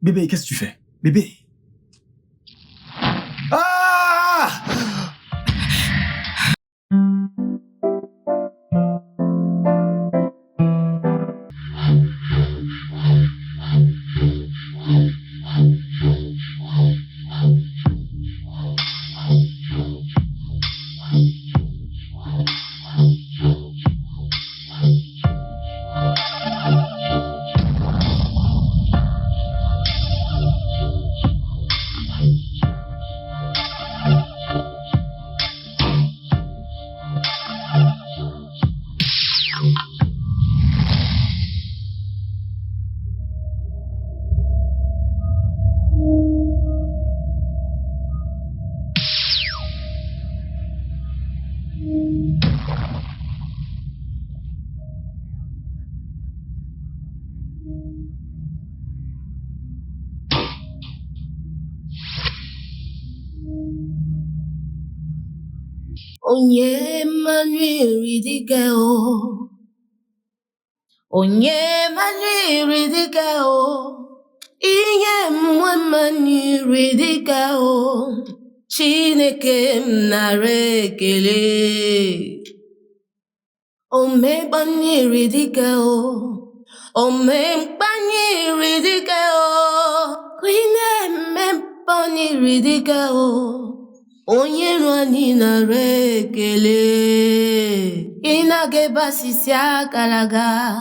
Bébé, qu'est-ce que tu fais? Bébé. Ah! Onye manwiri dike o. Onye manwiri dike o. Inye mwe manwiri dike o. Chineke m nara ekele. Ome manwiri dike o. Ome manwiri dike o. Inye me manwiri dike o. Onye nwanyị nara ekele. Ị na-agebasisi akaraga.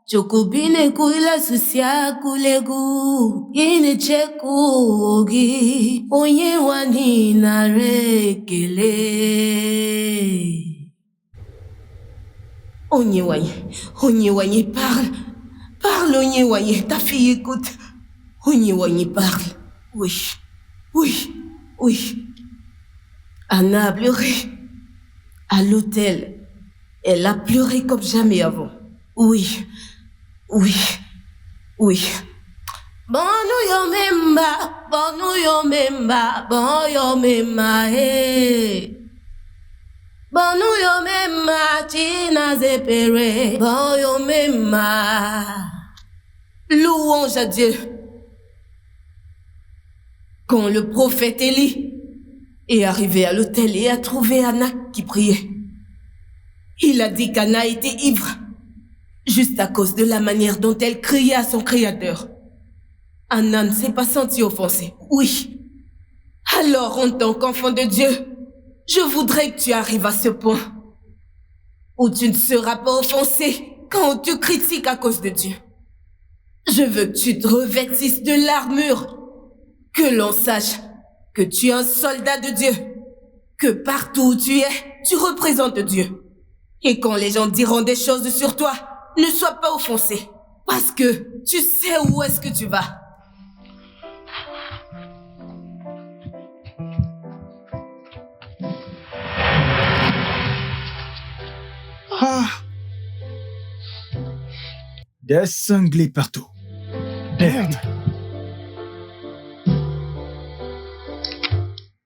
Chukubine kuile susia kulegu. Ị na-echeku gị. Onye nwanyị nara ekele. Onye nwanyị, parle. Parle, onye nwanyị, ta fille écoute. Onye nwanyị, parle. Oui. Anna a pleuré. À l'hôtel. Elle a pleuré comme jamais avant. Oui. Bonu yo memba, hey. Bonu yo memba, china zepere. Bonu yo memba. Louange à Dieu. Quand le prophète Élie est arrivé à l'hôtel et a trouvé Anna qui priait, il a dit qu'Anna était ivre, juste à cause de la manière dont elle criait à son créateur. Anna ne s'est pas sentie offensée. Oui. Alors, en tant qu'enfant de Dieu, je voudrais que tu arrives à ce point où tu ne seras pas offensé quand tu critiques à cause de Dieu. Je veux que tu te revêtisses de l'armure, que l'on sache que tu es un soldat de Dieu, que partout où tu es, tu représentes Dieu. Et quand les gens diront des choses sur toi, ne sois pas offensé, parce que tu sais où est-ce que tu vas. Ah! Des cinglés partout. Merde!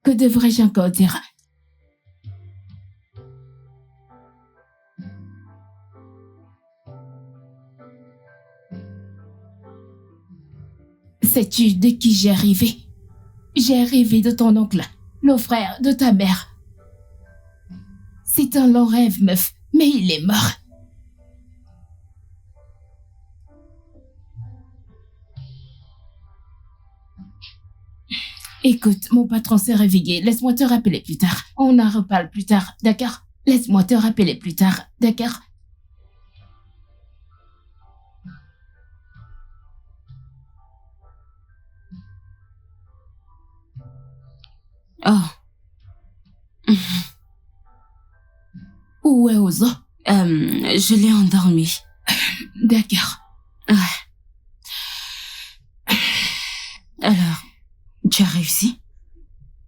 Que devrais-je encore dire? Sais-tu de qui j'ai rêvé? J'ai rêvé de ton oncle, le frère de ta mère. C'est un long rêve, meuf, mais il est mort. Écoute, mon patron s'est réveillé. Laisse-moi te rappeler plus tard. On en reparle plus tard, d'accord? Laisse-moi te rappeler plus tard, d'accord? Oh. Où est Ozo? Je l'ai endormi. D'accord. Ouais. Alors, tu as réussi?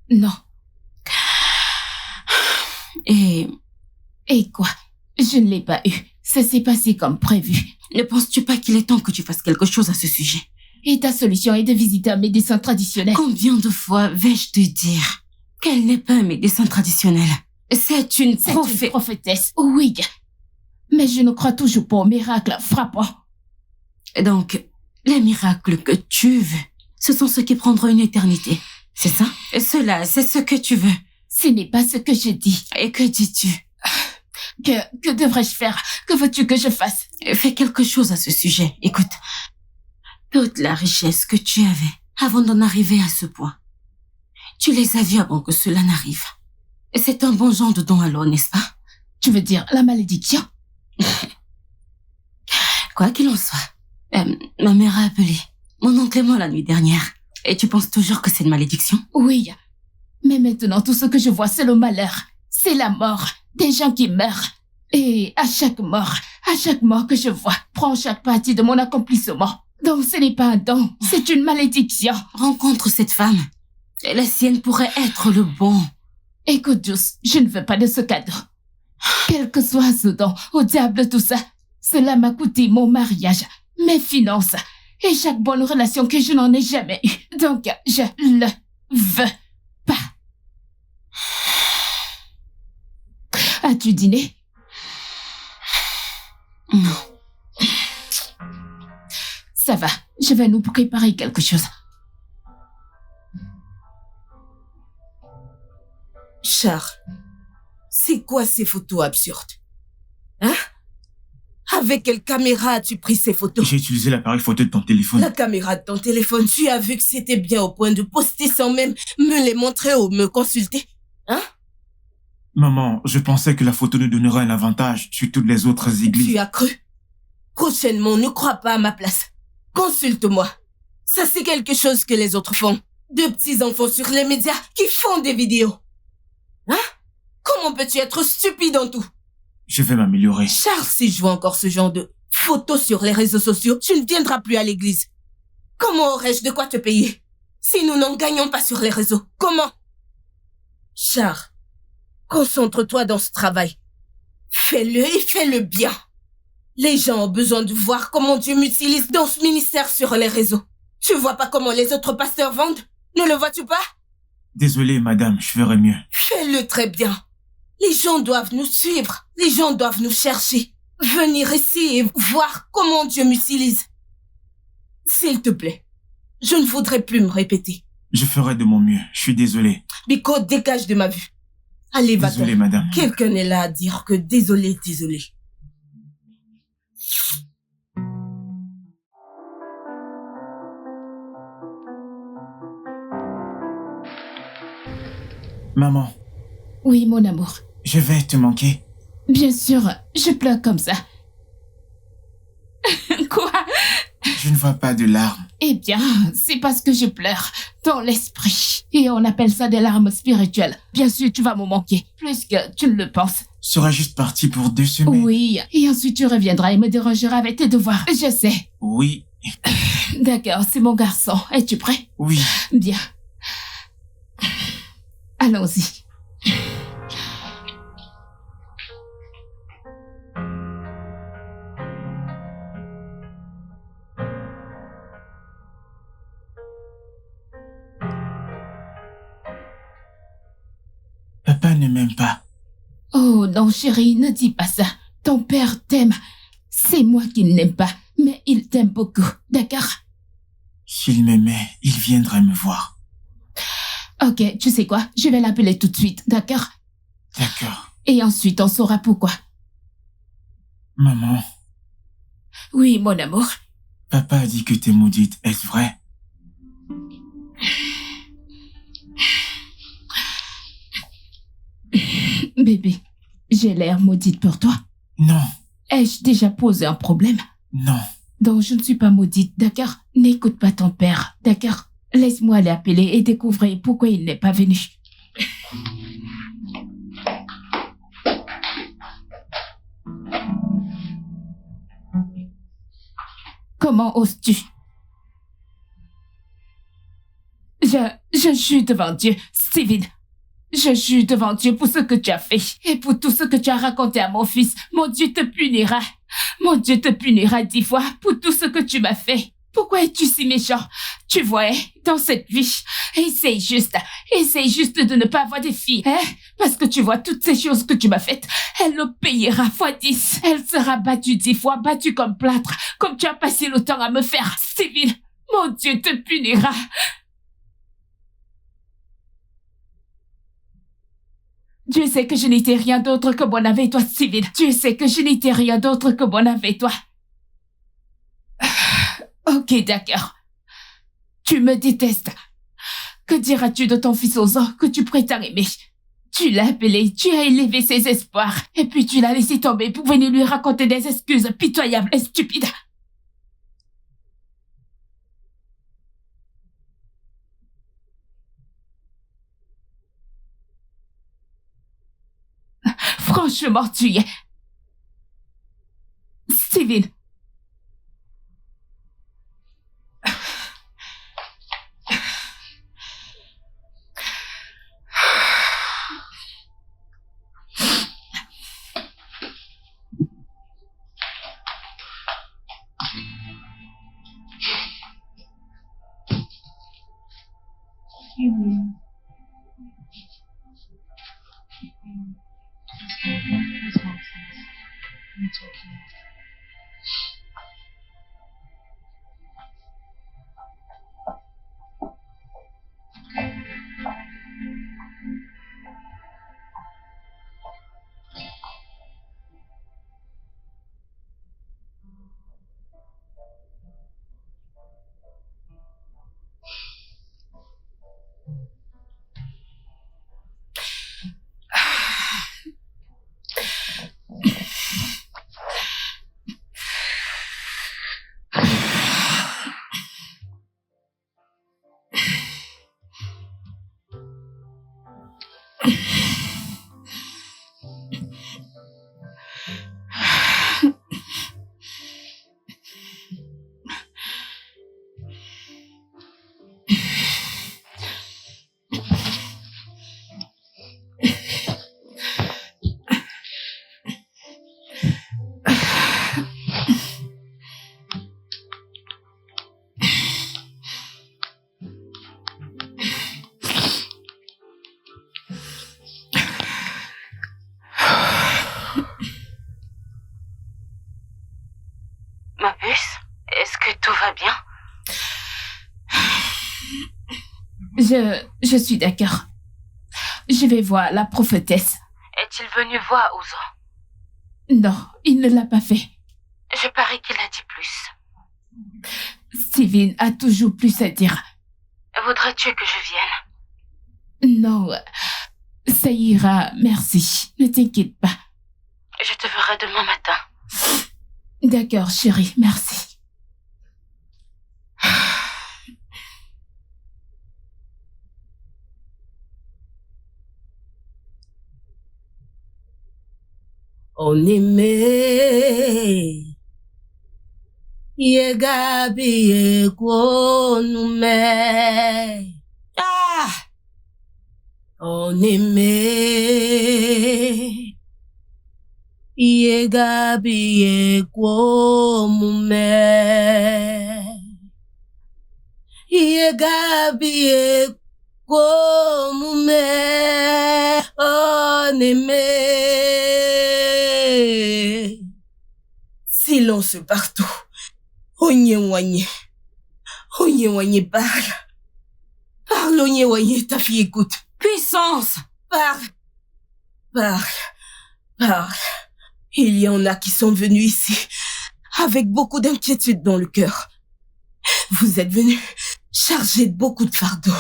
Non. Et quoi? Je ne l'ai pas eu. Ça s'est passé comme prévu. Ne penses-tu pas qu'il est temps que tu fasses quelque chose à ce sujet? Et ta solution est de visiter un médecin traditionnel. Combien de fois vais-je te dire qu'elle n'est pas un médecin traditionnel? C'est une prophétesse, oui. Mais je ne crois toujours pas au miracle frappant. Donc, Les miracles que tu veux, ce sont ceux qui prendront une éternité. C'est ça? Cela, c'est ce que tu veux. Ce n'est pas ce que je dis. Et que dis-tu? Que devrais-je faire? Que veux-tu que je fasse? Fais quelque chose à ce sujet. Écoute, toute la richesse que tu avais avant d'en arriver à ce point, tu les as vus avant que cela n'arrive. C'est un bon genre de don à l'eau, n'est-ce pas? Tu veux dire la malédiction? Quoi qu'il en soit, ma mère a appelé mon oncle et moi la nuit dernière. Et tu penses toujours que c'est une malédiction? Oui. Mais maintenant, tout ce que je vois, c'est le malheur. C'est la mort. Des gens qui meurent. Et à chaque mort que je vois, prend chaque partie de mon accomplissement. Donc ce n'est pas un don, c'est une malédiction. Rencontre cette femme. Et la sienne pourrait être le bon. Écoute, Juice, je ne veux pas de ce cadeau. Quel que soit ce don, au diable tout ça, cela m'a coûté mon mariage, mes finances et chaque bonne relation que je n'en ai jamais eue. Donc, je le veux pas. As-tu dîné? Non. Ça va, je vais nous préparer quelque chose. Char, c'est quoi ces photos absurdes? Hein? Avec quelle caméra as-tu pris ces photos? J'ai utilisé l'appareil photo de ton téléphone. La caméra de ton téléphone, tu as vu que c'était bien au point de poster sans même me les montrer ou me consulter? Hein? Maman, je pensais que la photo nous donnerait un avantage sur toutes les autres églises. Tu as cru? Prochainement, ne crois pas à ma place. Consulte-moi. Ça, c'est quelque chose que les autres font. Deux petits enfants sur les médias qui font des vidéos. Hein? Comment peux-tu être stupide en tout? Je vais m'améliorer. Charles, si je vois encore ce genre de photos sur les réseaux sociaux, tu ne viendras plus à l'église. Comment aurais-je de quoi te payer si nous n'en gagnons pas sur les réseaux? Comment? Charles, concentre-toi dans ce travail. Fais-le et fais-le bien. Les gens ont besoin de voir comment Dieu m'utilise dans ce ministère sur les réseaux. Tu vois pas comment les autres pasteurs vendent? Ne le vois-tu pas? Désolé, madame, je ferai mieux. Fais-le très bien. Les gens doivent nous suivre. Les gens doivent nous chercher. Venir ici et voir comment Dieu m'utilise. S'il te plaît, je ne voudrais plus me répéter. Je ferai de mon mieux. Je suis désolé. Biko, dégage de ma vue. Allez, va-t'en. Désolé, madame. Quelqu'un est là à dire que désolé. Maman, Oui, mon amour. je vais te manquer. Bien sûr, je pleure comme ça. Quoi? Je ne vois pas de larmes. Eh bien, c'est parce que je pleure dans l'esprit. Et on appelle ça des larmes spirituelles. Bien sûr, tu vas me manquer, plus que tu ne le penses. Je serai juste parti pour 2 semaines. Oui, et ensuite tu reviendras et me dérangeras avec tes devoirs. Je sais. Oui, D'accord, c'est mon garçon. Es-tu prêt? oui. Bien. Allons-y. Papa ne m'aime pas. Oh non, chérie, ne dis pas ça. Ton père t'aime. C'est moi qui ne l'aime pas, mais il t'aime beaucoup, d'accord? S'il m'aimait, il viendrait me voir. Ok, tu sais quoi? Je vais l'appeler tout de suite, d'accord? D'accord. Et ensuite, on saura pourquoi. Maman, Oui, mon amour. papa a dit que t'es maudite. Est-ce vrai? Bébé, j'ai l'air maudite pour toi. Non, Ai-je déjà posé un problème? non. Donc, je ne suis pas maudite, d'accord? N'écoute pas ton père, d'accord? Laisse-moi l'appeler et découvrir pourquoi il n'est pas venu. Comment oses-tu? Je jure devant Dieu, Steven. Je jure devant Dieu pour ce que tu as fait et pour tout ce que tu as raconté à mon fils. Mon Dieu te punira. Mon Dieu te punira 10 fois pour tout ce que tu m'as fait. Pourquoi es-tu si méchant? Tu vois, dans cette vie, essaye juste de ne pas avoir des filles, hein? Parce que tu vois, toutes ces choses que tu m'as faites, elle le payera fois 10. Elle sera battue 10 fois, battue comme plâtre, comme tu as passé le temps à me faire, Steven. Mon Dieu te punira. Dieu sait que je n'étais rien d'autre que bon avec toi, Steven. Dieu sait que je n'étais rien d'autre que bon avec toi. Ok, d'accord. Tu me détestes. Que diras-tu de ton fils Ozo que tu prétends aimer? Tu l'as appelé, tu as élevé ses espoirs, et puis tu l'as laissé tomber pour venir lui raconter des excuses pitoyables et stupides. Franchement, tu y es. Steven. Ma puce, est-ce que tout va bien? Je suis d'accord. Je vais voir la prophétesse. Est-il venu voir Ozo? Non, il ne l'a pas fait. Je parie qu'il a dit plus. Steven a toujours plus à dire. Voudrais-tu que je vienne? Non, ça ira, merci. Ne t'inquiète pas. Je te verrai demain matin. D'accord, chérie, merci. On aimait Yegabi Ekonume. Ah! On aimait Yegabi Ekonume. Yegabi Ekonume. On aimait. Silence partout. Onyewanye. Onyewanye parle. Parle, Onyewanye, ta fille écoute. Puissance! Parle. Parle. Parle. Il y en a qui sont venus ici avec beaucoup d'inquiétude dans le cœur. Vous êtes venus chargés de beaucoup de fardeaux.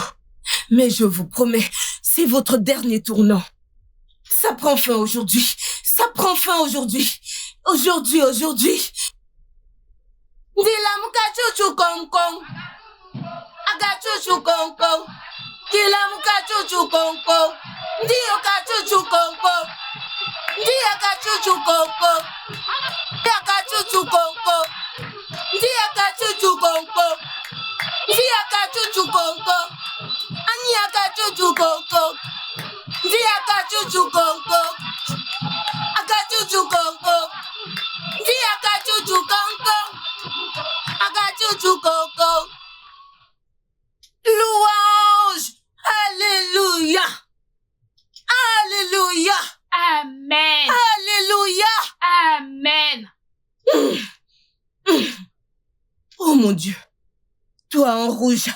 Mais je vous promets, c'est votre dernier tournant. Ça prend fin aujourd'hui. Ça prend fin aujourd'hui. Aujourd'hui. Dila muka chuchu kong kong. Aga chuchu kong kong. Dila muka chuchu kong kong. Ndio ka chuchu kong kong. Ndia ka chuchu kong kong. Ndia ka chuchu kong kong. Ndia ka chuchu kong kong. Ndia ka chuchu kong kong. Ania ka chuchu kong kong. Ndia ka chuchu kong kong. Aga chuchu kong kong. Ndia ka chuchu kong kong. Aga chuchu kong kong. Louange! Alléluia! Alléluia! mon Dieu. Toi en rouge.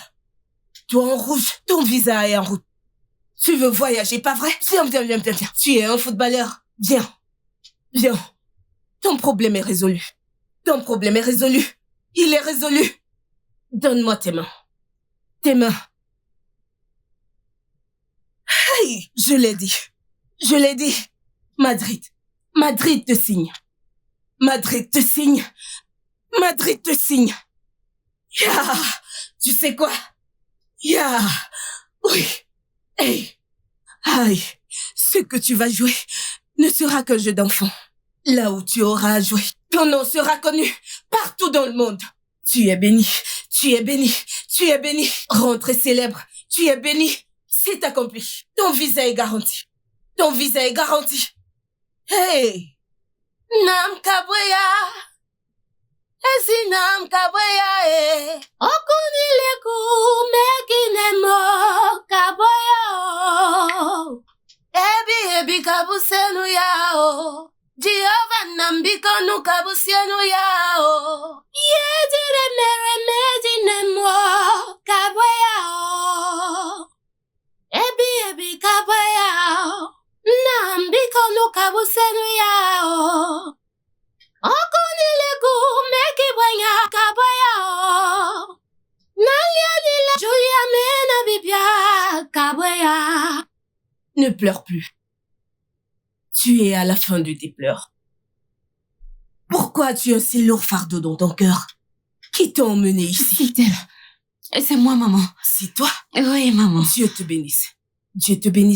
Toi en rouge. Ton visa est en route. Tu veux voyager, pas vrai? Viens. Tu es un footballeur. Viens. Ton problème est résolu. Il est résolu. Donne-moi tes mains. Hey, je l'ai dit. Madrid te signe. Ya, tu sais quoi? Ya, oui. Hey, aïe, ce que tu vas jouer ne sera qu'un jeu d'enfant. Là où tu auras à jouer, ton nom sera connu partout dans le monde. Tu es béni. Rentrée célèbre, tu es béni. C'est accompli. Ton visa est garanti. Hey! Nam kabweya. Esi nam kabweya e. Okunileku mekinemo kabweya o. Ebi kabusenu ya o. Jehovah nambikonu kabusenu ya o. Yedire mere medinemo kabweya o. Ebi kabweya o. Nambikonu kabusenu ya o. Okunilegu mekibwenya kabweya o. Nalianila Julia mena bibia kabweya. Ne pleure plus. Tu es à la fin de tes pleurs. Pourquoi tu as un si lourd fardeau dans ton cœur? Qui t'a emmené ici? C'est moi, maman. C'est toi? Oui, maman. Dieu te bénisse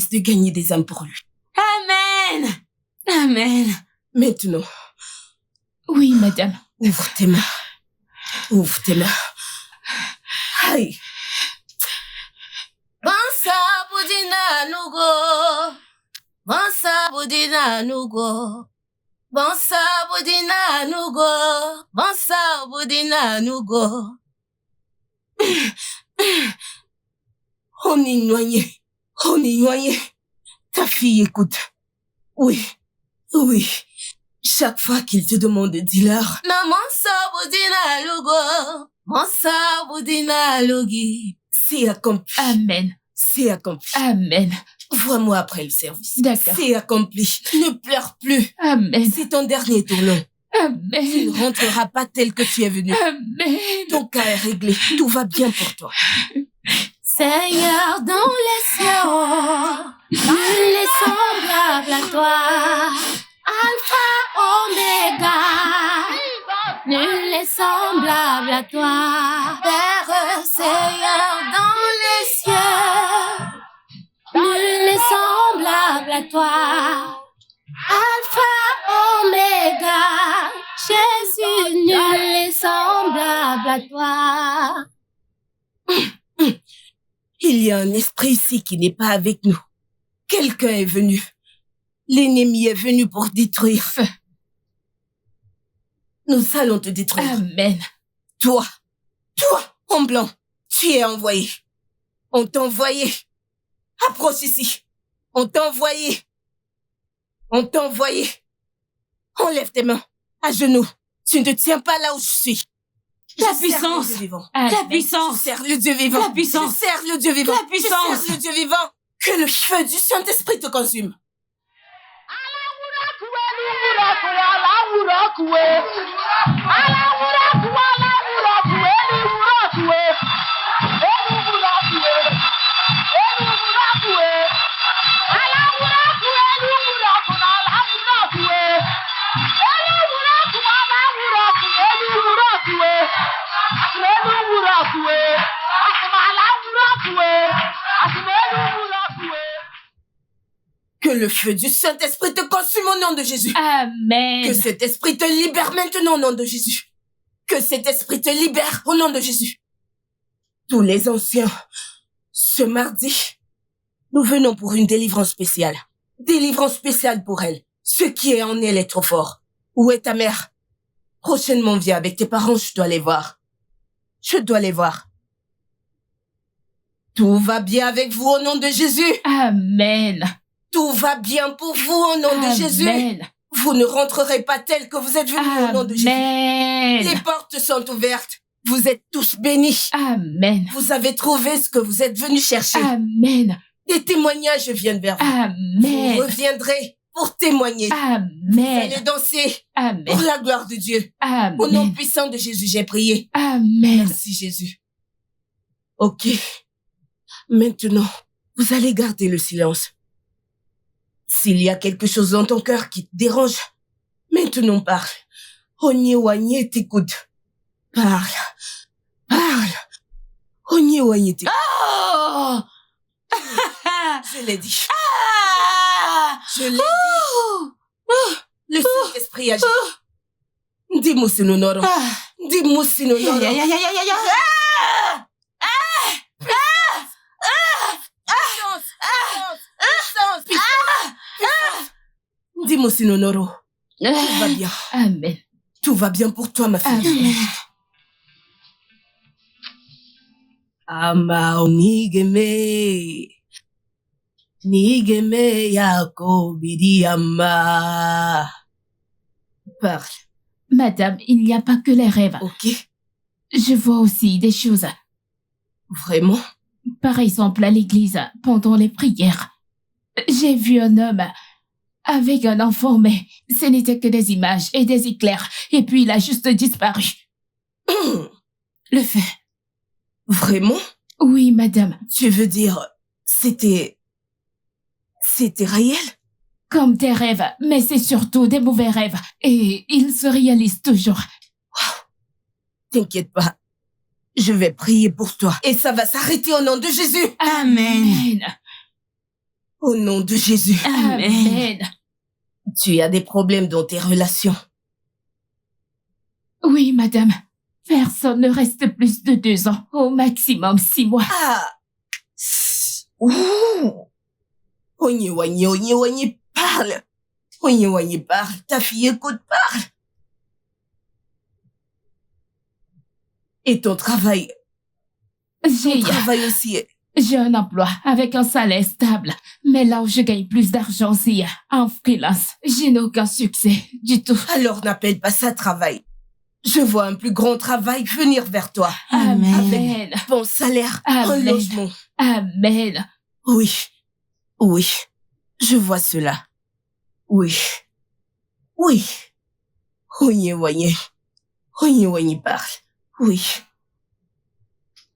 de gagner des âmes pour lui. Amen. Maintenant, Oui, madame. ouvre tes mains. Aïe. Bansa budina nugo. Bansa budina nugo. On est noyé. Ta fille écoute. Oui. Chaque fois qu'il te demande, dis-leur. Na mansa budina logi. C'est accompli. Amen. C'est accompli. Amen. Vois-moi après le service. D'accord. C'est accompli. Ne pleure plus. Amen. C'est ton dernier tournant. Tu Amen. ne rentreras pas tel que tu es venu. Amen. Ton cas est réglé. Tout va bien pour toi. Seigneur dans les cieux, nul n'est semblable à toi. Alpha, Oméga, nul n'est semblable à toi. Père, Seigneur dans les cieux, nul n'est semblable à toi. Alpha, Oméga, Jésus, nul n'est semblable à toi. Il y a un esprit ici qui n'est pas avec nous. Quelqu'un est venu. L'ennemi est venu pour détruire. Nous allons te détruire. Amen. Toi, en blanc, tu es envoyé. On t'a envoyé. Approche ici. On t'a envoyé. Enlève tes mains. À genoux. Tu ne te tiens pas là où je suis. La puissance. Je sers le Dieu vivant. La puissance. Je sers le Dieu vivant. La puissance. Je sers le Dieu vivant. Que le feu du Saint-Esprit te consume. Que le feu du Saint-Esprit te consume au nom de Jésus. Amen. Que cet esprit te libère maintenant au nom de Jésus. Que cet esprit te libère au nom de Jésus. Tous les anciens, ce mardi, nous venons pour une délivrance spéciale. Délivrance spéciale pour elle. Ce qui est en elle est trop fort. Où est ta mère? Prochainement, viens avec tes parents, je dois les voir. Tout va bien avec vous au nom de Jésus. Amen. Tout va bien pour vous au nom de Jésus. Amen. Vous ne rentrerez pas tel que vous êtes venus au nom de Jésus. Amen. Les portes sont ouvertes. Vous êtes tous bénis. Amen. Vous avez trouvé ce que vous êtes venus chercher. Amen. Des témoignages viennent vers vous. Amen. Vous reviendrez pour témoigner. Vous Amen. allez danser Amen. pour la gloire de Dieu. Au nom Amen. puissant de Jésus, j'ai prié. Amen. Merci Jésus. Ok. Maintenant, vous allez garder le silence. S'il y a quelque chose dans ton cœur qui te dérange, maintenant parle. Onye t'écoute. Parle. Parle. Onye t'écoute. Oh! Je l'ai dit. Ah! Je l'ai dit. Le Saint-Esprit agit. Dis-moi si nous n'aurons. Dis-moi si nous n'aurons. Ya, ya, ya, ya, ya, ya. Dis-moi si nous n'aurons. Tout va bien. Amen. Tout va bien pour toi, ma fille. Amen. Ama onigeme. Nigeme yako bidiyama. Parle, Madame, il n'y a pas que les rêves. ok? Je vois aussi des choses. Vraiment? Par exemple, à l'église, pendant les prières. J'ai vu un homme avec un enfant, mais ce n'était que des images et des éclairs. Et puis il a juste disparu. Le fait. Vraiment? Oui, madame. Tu veux dire, c'était réel? Comme des rêves, mais c'est surtout des mauvais rêves. Et ils se réalisent toujours. T'inquiète pas. Je vais prier pour toi. Et ça va s'arrêter au nom de Jésus. Amen. Au nom de Jésus. Amen. Tu as des problèmes dans tes relations. Oui, madame. Personne ne reste plus de 2 ans. Au maximum 6 mois. Ah! Ouh! Onye, parle! Onye, parle! Ta fille écoute, parle! Et ton travail? Ton travail aussi. J'ai un emploi avec un salaire stable. Mais là où je gagne plus d'argent, c'est en freelance. Je n'ai aucun succès du tout. Alors n'appelle pas ça travail. Je vois un plus grand travail venir vers toi. Amen. Bon salaire, un Amen. logement. Amen. Oui. Oui. Je vois cela. Oui. Oui. Onye, parle. Oui.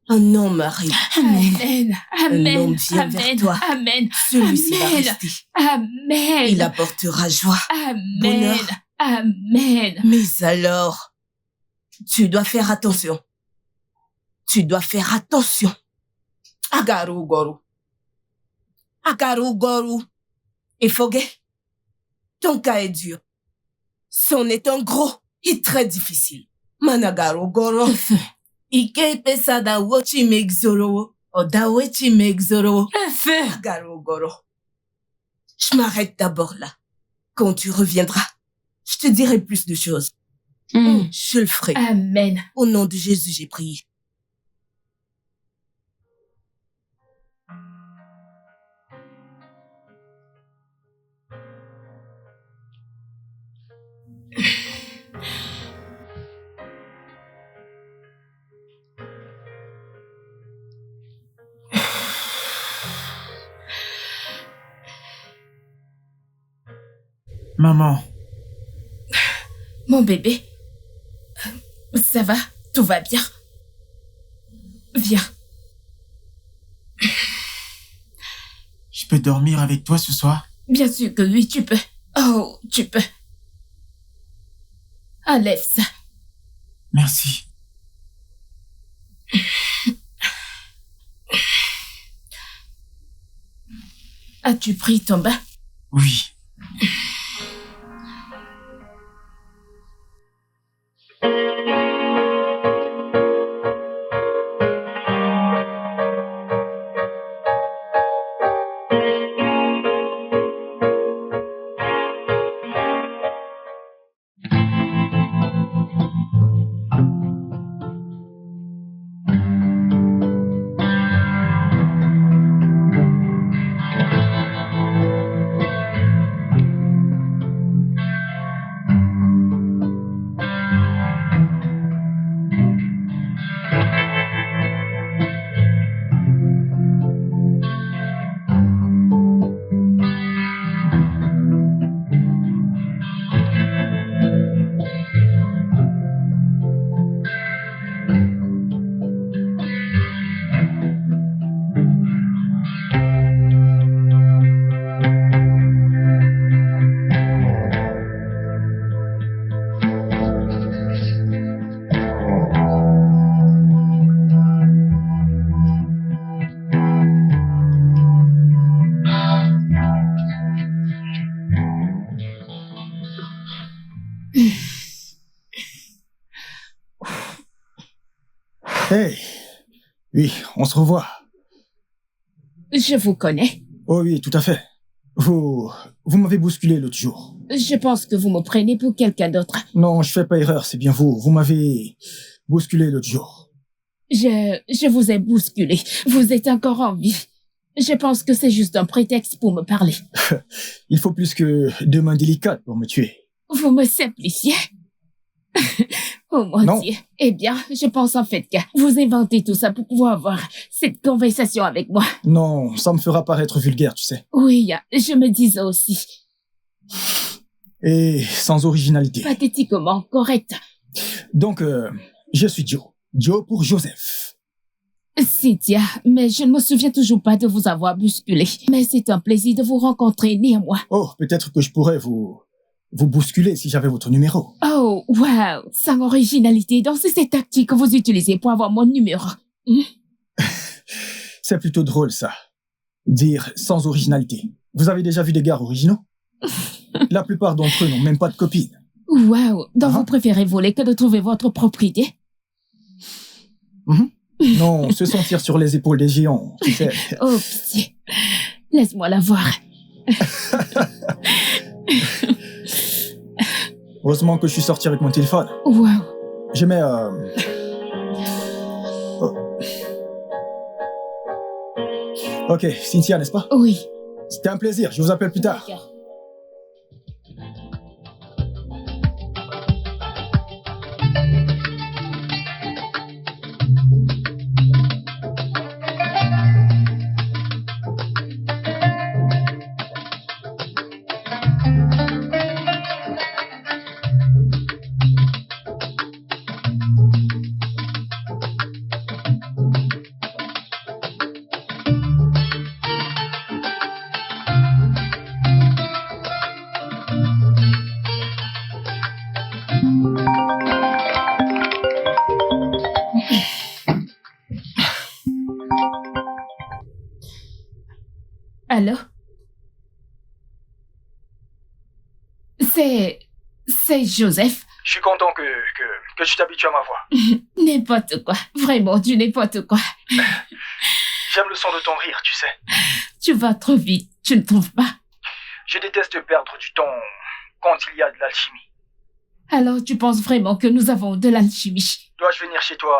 Un homme arrive. Amen. Un homme Amen. vient vers Amen. toi. Amen. Celui-ci va Amen. rester. Amen. Il apportera joie. Amen. bonheur. Amen. Mais alors, tu dois faire attention. Tu dois faire attention. Agaru goru. Et Foguet, ton cas est dur. C'en est un gros et très difficile. Managaru goro. Le feu. Ike pesada wochi megzoro. Odawechi megzoro. Le feu. Agaru goro. Je m'arrête d'abord là. Quand tu reviendras, je te dirai plus de choses. Je le ferai. Amen. Au nom de Jésus, j'ai prié. Maman, Mon bébé, ça va? Tout va bien? Viens. je peux dormir avec toi ce soir? Bien sûr que oui, tu peux. Oh, tu peux. Enlève ça. Merci. As-tu pris ton bain? Oui. Hey, oui, on se revoit. Je vous connais. Oh oui, tout à fait. Vous m'avez bousculé l'autre jour. Je pense que vous me prenez pour quelqu'un d'autre. Non, je fais pas erreur, c'est bien vous. Vous m'avez bousculé l'autre jour. Je vous ai bousculé. Vous êtes encore en vie. Je pense que c'est juste un prétexte pour me parler. Il faut plus que 2 mains délicates pour me tuer. Vous me simplifiez. Oh mon Non. Dieu. Eh bien, je pense en fait que vous inventez tout ça pour pouvoir avoir cette conversation avec moi. Non, ça me fera paraître vulgaire, tu sais. Oui, je me disais aussi. Et sans originalité. Pathétiquement correct. Donc, je suis Joe. Joe pour Joseph. Cynthia, mais je ne me souviens toujours pas de vous avoir bousculé. Mais c'est un plaisir de vous rencontrer néanmoins. Oh, peut-être que je pourrais vous bousculer si j'avais votre numéro. Oh, wow, sans originalité. Donc c'est cette tactique que vous utilisez pour avoir mon numéro. C'est plutôt drôle, ça. Dire sans originalité. Vous avez déjà vu des gars originaux? La plupart d'entre eux n'ont même pas de copine. Wow, donc Ah. vous préférez voler que de trouver votre propre idée? Non, se sentir sur les épaules des géants, tu sais. Oh, pitié. Laisse-moi la voir. Heureusement que je suis sorti avec mon téléphone. Wow. Je mets... Ok, Cynthia, n'est-ce pas? Oui. C'était un plaisir, je vous appelle plus tard. D'accord. Allô? C'est Joseph. Je suis content que tu t'habitues à ma voix. N'importe quoi. Vraiment du n'importe quoi. J'aime le son de ton rire, tu sais. Tu vas trop vite, tu ne trouves pas? Je déteste perdre du temps quand il y a de l'alchimie. Alors tu penses vraiment que nous avons de l'alchimie? Dois-je venir chez toi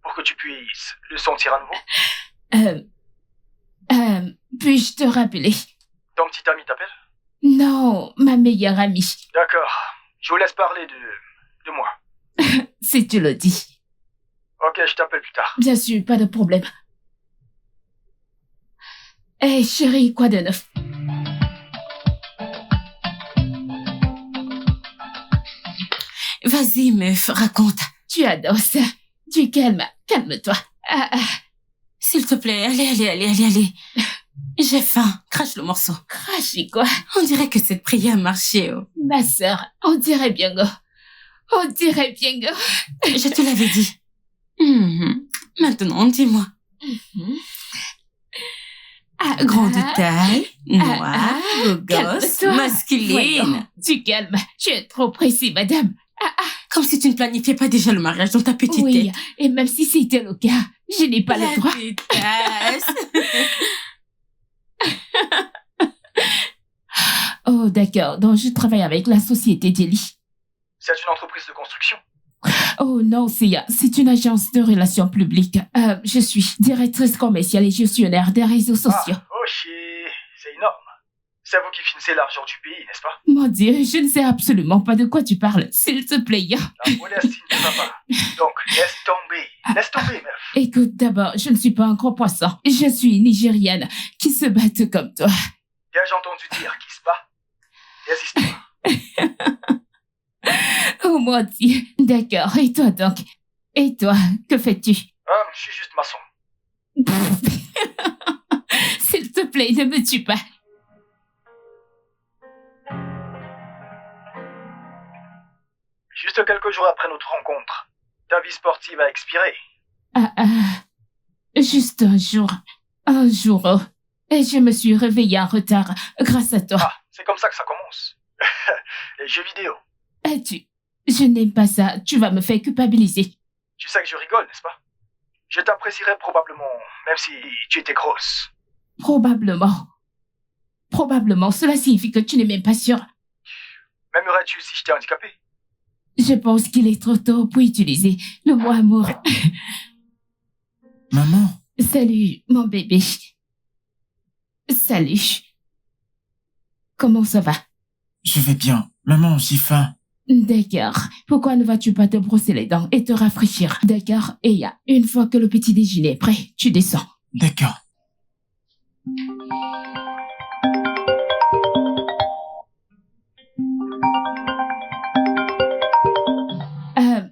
pour que tu puisses le sentir à nouveau? Puis-je te rappeler? Ton petit ami t'appelle? Non, ma meilleure amie. D'accord. Je vous laisse parler de moi. Si tu le dis. Ok, je t'appelle plus tard. Bien sûr, pas de problème. Hé, chérie, quoi de neuf? Vas-y, meuf, raconte. Tu adores ça. Tu calme-toi. S'il te plaît, allez. J'ai faim, crache le morceau. Cracher quoi? On dirait que cette prière a marché, oh. Ma sœur, on dirait bien go. Je te l'avais dit. Maintenant, dis-moi. Grande taille, noire, beau gosse, calme-toi. masculine. Voyons, tu calmes. Tu es trop précis, madame. Comme si tu ne planifiais pas déjà le mariage dans ta petite Oui, tête. et même si c'était le cas, je n'ai pas La le droit. pétasse. Oh, d'accord. Donc, je travaille avec la société Delhi. C'est une entreprise de construction. Oh non, c'est une agence de relations publiques. Je suis directrice commerciale et gestionnaire des réseaux sociaux. Oh chier, c'est énorme. C'est vous qui finissez l'argent du pays, n'est-ce pas? Mon Dieu, je ne sais absolument pas de quoi tu parles. S'il te plaît. La modestie ne va pas. Donc, laisse tomber, meuf. Écoute, d'abord, je ne suis pas un gros poisson. Je suis nigériane qui se bat comme toi. J'ai entendu dire qu'il se bat. Des histoires. Oh mon Dieu. D'accord. Et toi donc? Et toi, que fais-tu? Je suis juste maçon. S'il te plaît, ne me tue pas. Juste quelques jours après notre rencontre, ta vie sportive a expiré. Juste un jour. Un jour. Oh. Et je me suis réveillée en retard grâce à toi. C'est comme ça que ça commence. Les jeux vidéo. Je n'aime pas ça. Tu vas me faire culpabiliser. Tu sais que je rigole, n'est-ce pas? Je t'apprécierais probablement, même si tu étais grosse. Probablement. Probablement. Cela signifie que tu n'es même pas sûr. M'aimerais-tu si j'étais handicapé? Je pense qu'il est trop tôt pour utiliser le mot amour. Maman, Salut, mon bébé. Salut. Comment ça va? je vais bien. Maman, j'ai faim. D'accord. Pourquoi ne vas-tu pas te brosser les dents et te rafraîchir? D'accord. Et une fois que le petit déjeuner est prêt, tu descends. D'accord.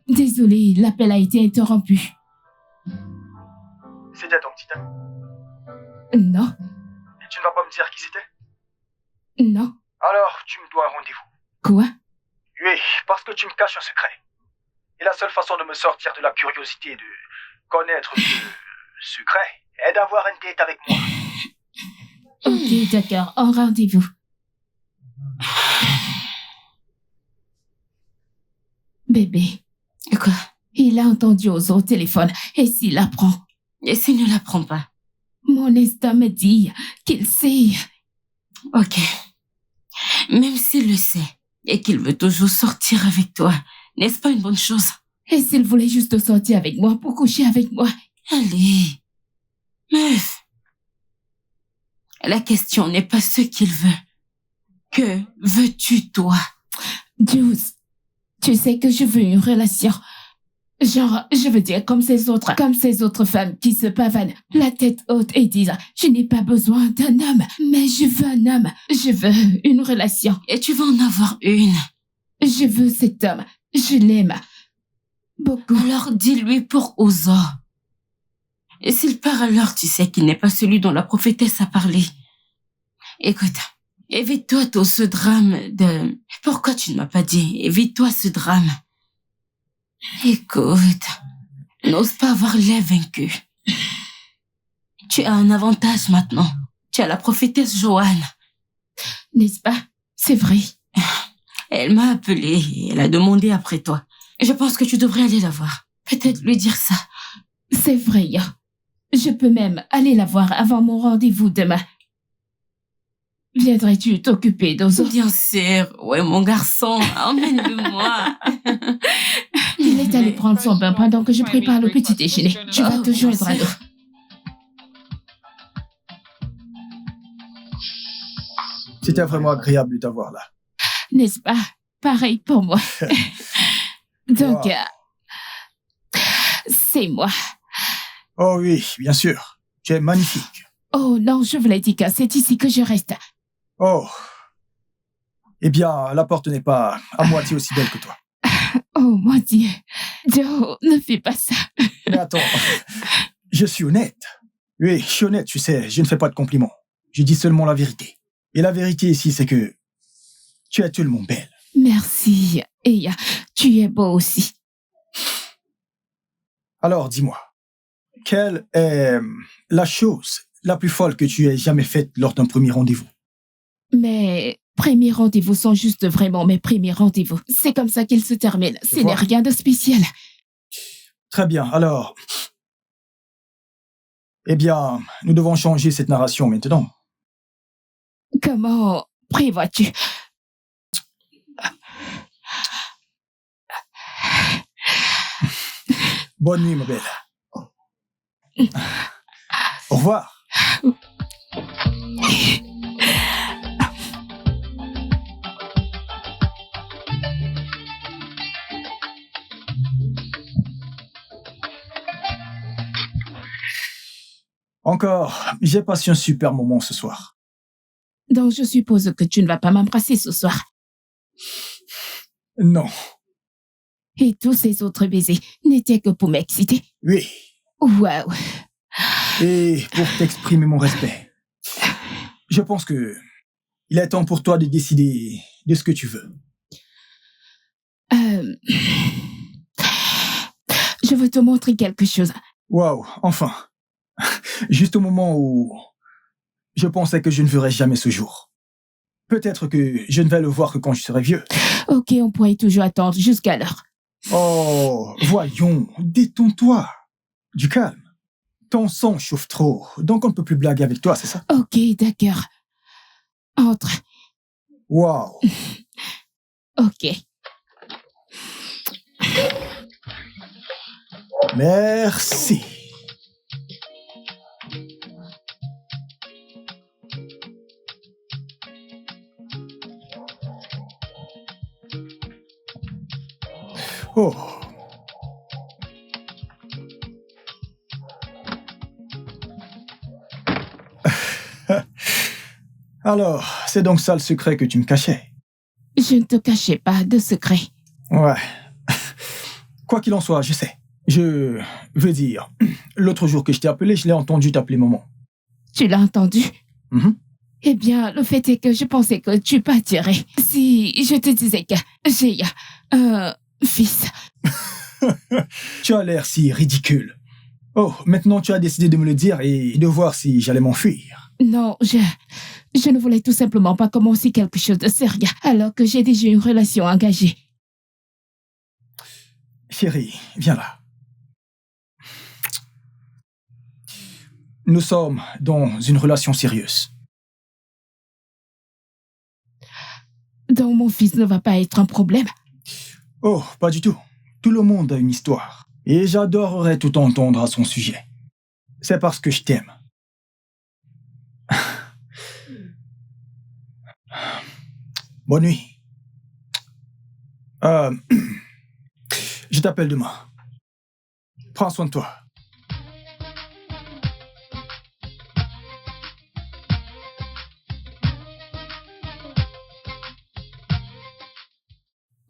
Désolée, l'appel a été interrompu. C'était ton petit ami. Non, Et tu ne vas pas me dire qui c'était? non. Alors, tu me dois un rendez-vous. Quoi? Oui, parce que tu me caches un secret. Et la seule façon de me sortir de la curiosité de connaître ce secret est d'avoir une date avec moi. Ok, d'accord. En rendez-vous. Bébé, Quoi? il a entendu Ozo au téléphone. Et s'il apprend? Et s'il ne l'apprend pas? Mon instinct me dit qu'il sait. Ok. Même s'il le sait et qu'il veut toujours sortir avec toi, n'est-ce pas une bonne chose? Et s'il voulait juste sortir avec moi pour coucher avec moi? Allez, meuf. La question n'est pas ce qu'il veut. Que veux-tu, toi? Jules, tu sais que je veux une relation. Genre, je veux dire comme ces autres femmes qui se pavanent la tête haute et disent « Je n'ai pas besoin d'un homme, mais je veux un homme. Je veux une relation. Et tu vas en avoir une. Je veux cet homme. Je l'aime. Beaucoup. » Alors dis-lui pour Ozo. Et s'il part alors, tu sais qu'il n'est pas celui dont la prophétesse a parlé. Écoute, évite-toi tout ce drame de... Pourquoi tu ne m'as pas dit? Évite-toi ce drame. Écoute, n'ose pas avoir l'air vaincu. Tu as un avantage maintenant. Tu as la prophétesse Joanne. N'est-ce pas? C'est vrai. Elle m'a appelé et elle a demandé après toi. Je pense que tu devrais aller la voir. Peut-être lui dire ça. C'est vrai. Je peux même aller la voir avant mon rendez-vous demain. Viendrais-tu t'occuper d'Ozo? Bien sûr. Ouais, mon garçon, emmène-le-moi. Il est allé prendre son bain pendant que je prépare le petit déjeuner. Tu vas te joindre à nous. C'était vraiment agréable de t'avoir là. N'est-ce pas? Pareil pour moi. Donc, Wow. c'est moi. Oh oui, bien sûr. Tu es magnifique. Oh non, je vous l'ai dit que c'est ici que je reste. Oh. Eh bien, la porte n'est pas à moitié aussi belle que toi. Oh mon Dieu. Joe, ne fais pas ça. Mais attends, je suis honnête. Oui, je suis honnête, tu sais, je ne fais pas de compliments. Je dis seulement la vérité. Et la vérité ici, c'est que tu es tellement belle. Merci. Et tu es beau aussi. Alors, dis-moi, quelle est la chose la plus folle que tu aies jamais faite lors d'un premier rendez-vous? Mes premiers rendez-vous sont juste vraiment mes premiers rendez-vous. C'est comme ça qu'ils se terminent. Ce n'est vois. rien de spécial. Très bien, alors... Eh bien, nous devons changer cette narration maintenant. Comment prévois-tu? Bonne nuit, ma belle. Au revoir. Encore, j'ai passé un super moment ce soir. Donc je suppose que tu ne vas pas m'embrasser ce soir. Non, Et tous ces autres baisers n'étaient que pour m'exciter. oui, Waouh. et pour t'exprimer mon respect. Je pense que il est temps pour toi de décider de ce que tu veux. Je veux te montrer quelque chose. Waouh, enfin. Juste au moment où je pensais que je ne verrais jamais ce jour. Peut-être que je ne vais le voir que quand je serai vieux. Ok, on pourrait toujours attendre jusqu'à l'heure. Oh, voyons, détends-toi. Du calme. Ton sang chauffe trop, donc on ne peut plus blaguer avec toi, c'est ça? Ok, d'accord. Entre. Waouh. Ok. Merci. Oh. Alors, c'est donc ça le secret que tu me cachais? Je ne te cachais pas de secret. Ouais. Quoi qu'il en soit, je sais. Je veux dire, l'autre jour que je t'ai appelé, je l'ai entendu t'appeler maman. Tu l'as entendu? Mhm. Eh bien, le fait est que je pensais que tu partirais. Si je te disais que j'ai un fils. Tu as l'air si ridicule. Oh, maintenant tu as décidé de me le dire et de voir si j'allais m'enfuir. Non, je ne voulais tout simplement pas commencer quelque chose de sérieux alors que j'ai déjà une relation engagée. Chérie, viens là. Nous sommes dans une relation sérieuse. Donc mon fils ne va pas être un problème. Oh, pas du tout. Tout le monde a une histoire. Et j'adorerais tout entendre à son sujet. C'est parce que je t'aime. Bonne nuit. Je t'appelle demain. Prends soin de toi.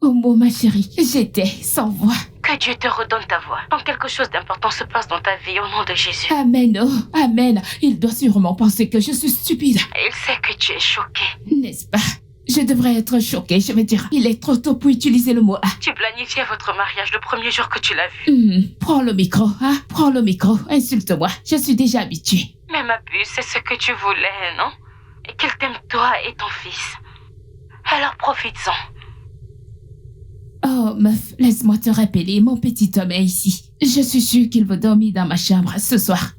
Oh mon ma chérie, j'étais sans voix. Que Dieu te redonne ta voix. Quand quelque chose d'important se passe dans ta vie, au nom de Jésus. Amen, oh, amen. Il doit sûrement penser que je suis stupide. Il sait que tu es choquée. N'est-ce pas? Je devrais être choquée, je veux dire. Il est trop tôt pour utiliser le mot « ah ». Tu planifiais votre mariage le premier jour que tu l'as vu. Prends le micro, hein? Prends le micro, insulte-moi. Je suis déjà habituée. Mais ma puce, c'est ce que tu voulais, non? Et qu'il t'aime toi et ton fils. Alors profites-en. Oh, meuf, laisse-moi te rappeler, mon petit homme est ici. Je suis sûre qu'il veut dormir dans ma chambre ce soir.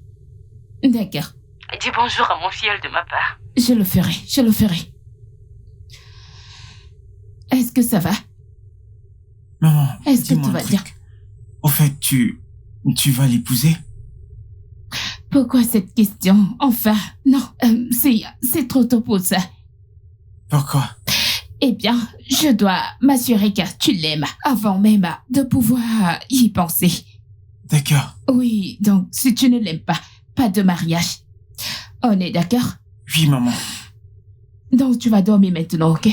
D'accord. Dis bonjour à mon filleul de ma part. Je le ferai, je le ferai. Est-ce que ça va? Maman, Est-ce que dis-moi tout un va bien? truc. Au fait, tu vas l'épouser? Pourquoi cette question? Enfin, non, c'est trop tôt pour ça. Pourquoi? Eh bien, je dois m'assurer que tu l'aimes avant même de pouvoir y penser. D'accord. Oui, donc si tu ne l'aimes pas, pas de mariage. On est d'accord? Oui, maman. Donc tu vas dormir maintenant, ok?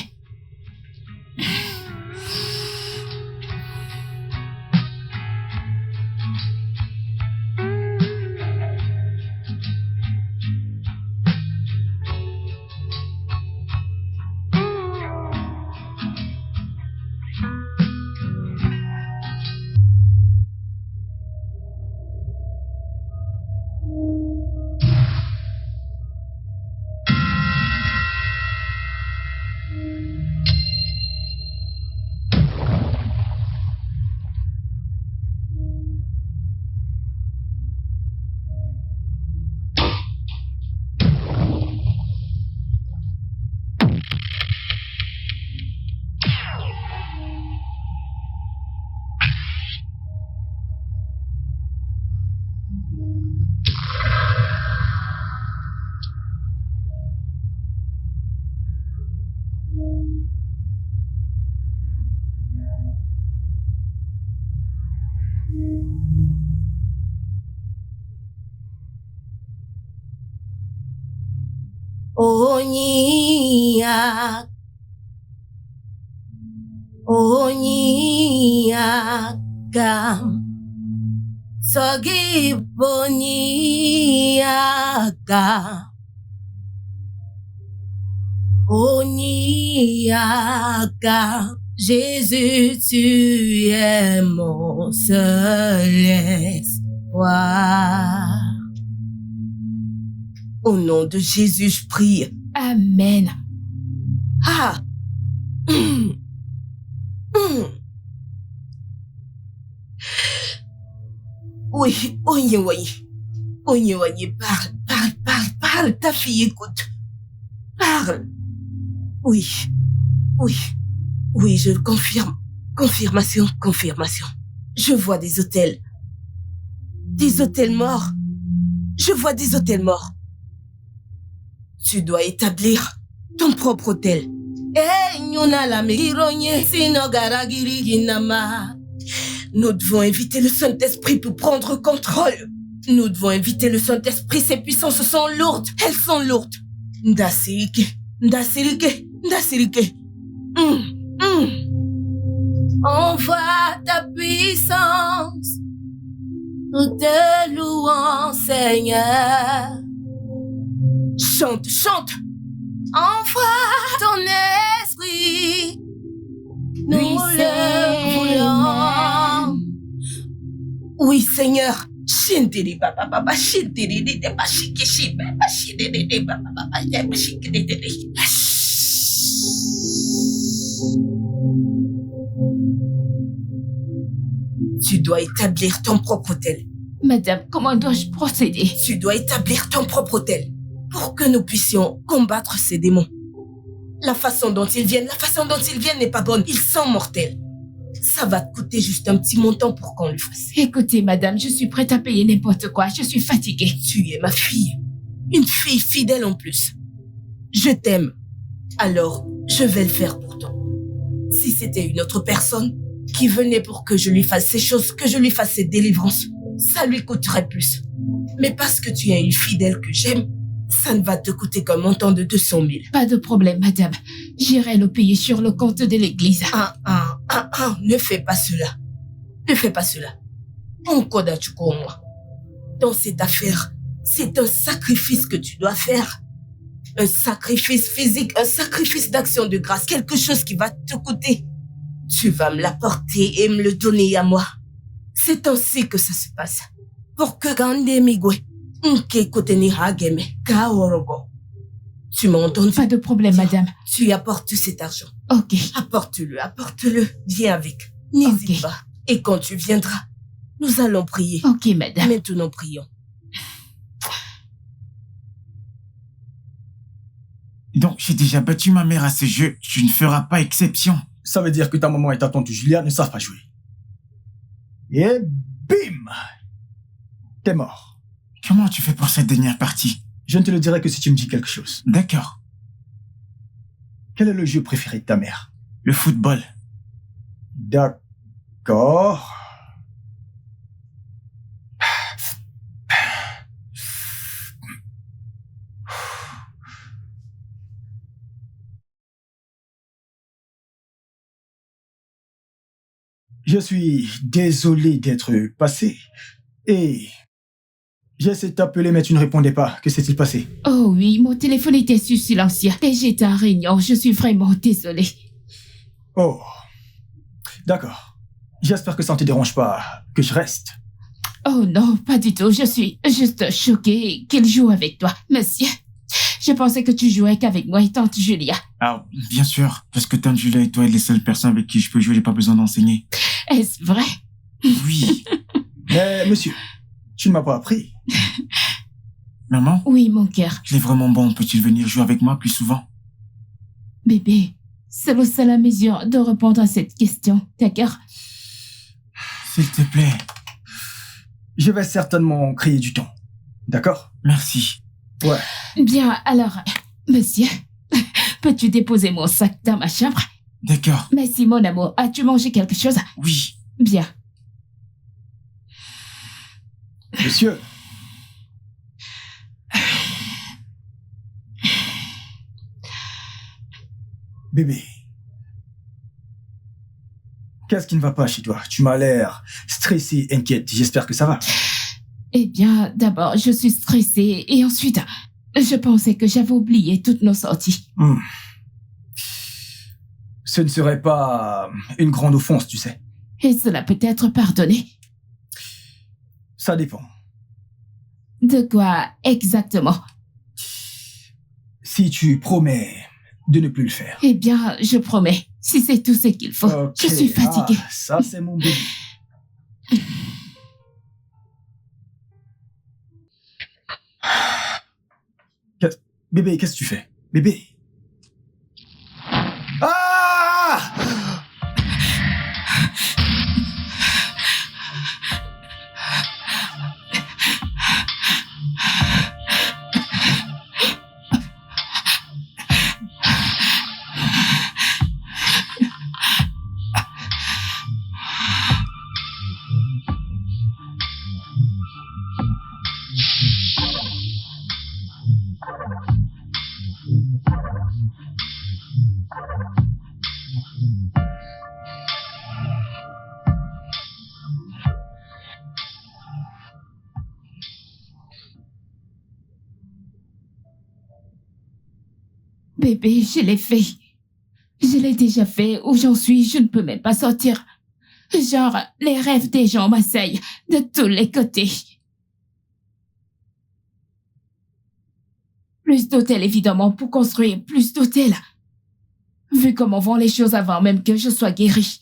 Onyiaka Sogi Boniaka Onyiaka Jésus, tu es mon seul espoir. Au nom de Jésus, je prie. Amen. Ah. Oui, oui, oui. Onye, parle, ta fille écoute. Parle. Oui, je confirme. Confirmation. Je vois des hôtels. Des hôtels morts. Je vois des hôtels morts. Tu dois établir ton propre hôtel. Nous devons inviter le Saint-Esprit pour prendre contrôle. Nous devons inviter le Saint-Esprit. Ses puissances sont lourdes. Elles sont lourdes. Ndasirike. Envoie ta puissance. Nous te louons, Seigneur. Chante. Envoie ton esprit. Nous le voulons. Oui, Seigneur. Shintiri papa shintiri de bashiki baba shintiri de baba bashiki de. Tu dois établir ton propre hôtel. Madame, comment dois-je procéder? Tu dois établir ton propre hôtel pour que nous puissions combattre ces démons. La façon dont ils viennent n'est pas bonne. Ils sont mortels. Ça va te coûter juste un petit montant pour qu'on le fasse. Écoutez, madame, je suis prête à payer n'importe quoi. Je suis fatiguée. Tu es ma fille. Une fille fidèle en plus. Je t'aime. Alors, je vais le faire pour toi. Si c'était une autre personne qui venait pour que je lui fasse ces choses, que je lui fasse ces délivrances, ça lui coûterait plus. Mais parce que tu es une fidèle que j'aime, ça ne va te coûter qu'un montant de 200 000. Pas de problème, madame. J'irai le payer sur le compte de l'église. Ne fais pas cela. Moi. Dans cette affaire, c'est un sacrifice que tu dois faire. Un sacrifice physique, un sacrifice d'action de grâce, quelque chose qui va te coûter. Tu vas me l'apporter et me le donner à moi. C'est ainsi que ça se passe. Pour que Gandemigwe, tu m'as entendu? Pas de problème, madame. Tu apportes cet argent. Ok. Apporte-le. Viens avec. N'hésite pas. Et quand tu viendras, nous allons prier. Ok, madame. Maintenant, prions. Donc, j'ai déjà battu ma mère à ce jeu. Tu ne feras pas exception. Ça veut dire que ta maman et ta tante Julia ne savent pas jouer. Et bim! T'es mort. Comment tu fais pour cette dernière partie? Je ne te le dirai que si tu me dis quelque chose. D'accord. Quel est le jeu préféré de ta mère? Le football. D'accord. Je suis désolé d'être passé. Et j'ai essayé de t'appeler, mais tu ne répondais pas. Que s'est-il passé? Oh oui, mon téléphone était sur silencieux et j'étais en réunion. Je suis vraiment désolée. Oh, d'accord. J'espère que ça ne te dérange pas que je reste. Oh non, pas du tout. Je suis juste choquée qu'il joue avec toi. Monsieur, je pensais que tu jouais qu'avec moi et tante Julia. Ah, bien sûr, parce que tante Julia et toi êtes les seules personnes avec qui je peux jouer, j'ai pas besoin d'enseigner. Est-ce vrai? Oui. Mais monsieur, tu ne m'as pas appris. Maman? Oui, mon cœur. Il est vraiment bon, peux-tu venir jouer avec moi plus souvent? Bébé, c'est le seul à mesure de répondre à cette question, d'accord? S'il te plaît. Je vais certainement créer du temps. D'accord? Merci. Ouais. Bien, alors, monsieur, peux-tu déposer mon sac dans ma chambre? D'accord. Merci, mon amour. As-tu mangé quelque chose? Oui. Bien. Monsieur. Bébé. Qu'est-ce qui ne va pas chez toi? Tu m'as l'air stressé, inquiète. J'espère que ça va. Eh bien, d'abord, je suis stressée et ensuite, je pensais que j'avais oublié toutes nos sorties. Ce ne serait pas une grande offense, tu sais. Et cela peut être pardonné. Ça dépend. De quoi exactement? Si tu promets de ne plus le faire. Eh bien, je promets, si c'est tout ce qu'il faut. Okay. Je suis fatiguée. Ah, ça, c'est mon bébé. Bébé, qu'est-ce que tu fais? Bébé. Ah! Bébé, je l'ai fait. Je l'ai déjà fait. Où j'en suis, je ne peux même pas sortir. Genre, les rêves des gens m'assaillent de tous les côtés. Plus d'hôtels, évidemment, pour construire plus d'hôtels. Vu comment vont les choses avant même que je sois guérie.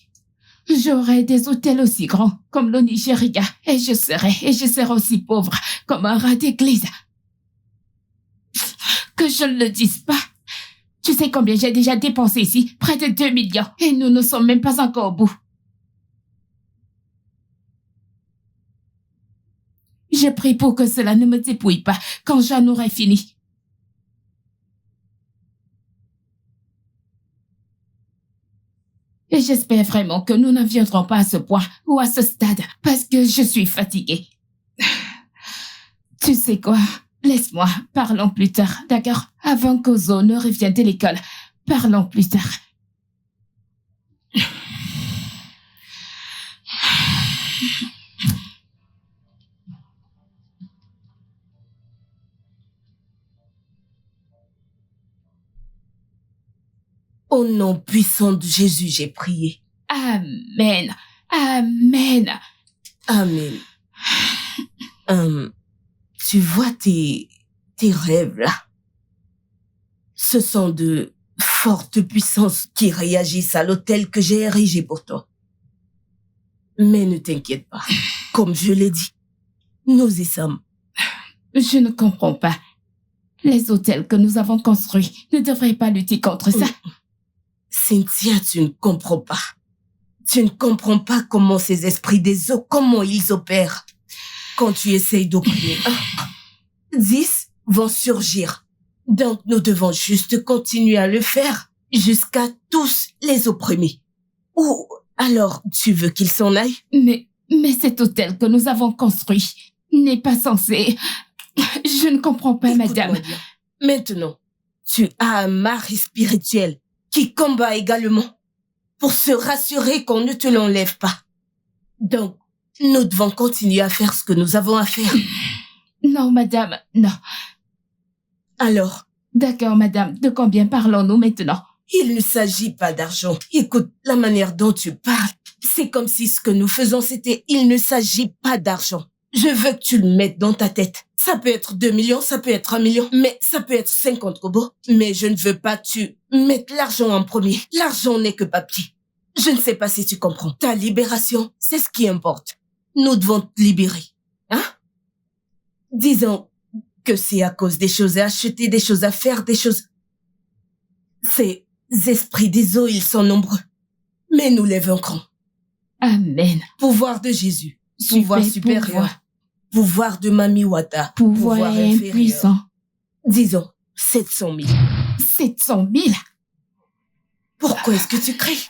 J'aurai des hôtels aussi grands comme le Nigeria et je serai aussi pauvre comme un rat d'église. Que je ne le dise pas. Tu sais combien j'ai déjà dépensé ici? Près de 2 millions. Et nous ne sommes même pas encore au bout. Je prie pour que cela ne me dépouille pas quand j'en aurai fini. Et j'espère vraiment que nous n'en viendrons pas à ce point ou à ce stade parce que je suis fatiguée. Tu sais quoi? Laisse-moi, parlons plus tard, d'accord? Avant qu'Ozo ne revienne de l'école. Parlons plus tard. Au nom puissant de Jésus, j'ai prié. Amen. Amen. Amen. Tu vois tes rêves là. Ce sont de fortes puissances qui réagissent à l'hôtel que j'ai érigé pour toi. Mais ne t'inquiète pas. Comme je l'ai dit, nous y sommes. Je ne comprends pas. Les hôtels que nous avons construits ne devraient pas lutter contre ça. Cynthia, tu ne comprends pas. Tu ne comprends pas comment ces esprits des eaux, comment ils opèrent. Quand tu essayes d'opprimer 10 vont surgir. Donc nous devons juste continuer à le faire jusqu'à tous les opprimer. Ou alors tu veux qu'ils s'en aillent? Mais cet hôtel que nous avons construit n'est pas censé... Je ne comprends pas, madame. Bien. Maintenant, tu as un mari spirituel qui combat également pour se rassurer qu'on ne te l'enlève pas. Donc, nous devons continuer à faire ce que nous avons à faire. Non, madame, non. Alors? D'accord, madame. De combien parlons-nous maintenant? Il ne s'agit pas d'argent. Écoute, la manière dont tu parles, c'est comme si ce que nous faisons, c'était... Il ne s'agit pas d'argent. Je veux que tu le mettes dans ta tête. Ça peut être 2 millions, ça peut être 1 million, mais ça peut être 50 kobos. Mais je ne veux pas que tu mettes l'argent en premier. L'argent n'est que papier. Je ne sais pas si tu comprends. Ta libération, c'est ce qui importe. Nous devons te libérer. Hein? Disons que c'est à cause des choses à acheter, des choses à faire, des choses... Ces esprits des eaux, ils sont nombreux. Mais nous les vaincrons. Amen. Pouvoir de Jésus. Pouvoir supérieur. Pouvoir de Mami Wata. Pouvoir impuissant. Disons, 700 000. 700 000? Pourquoi est-ce que tu cries?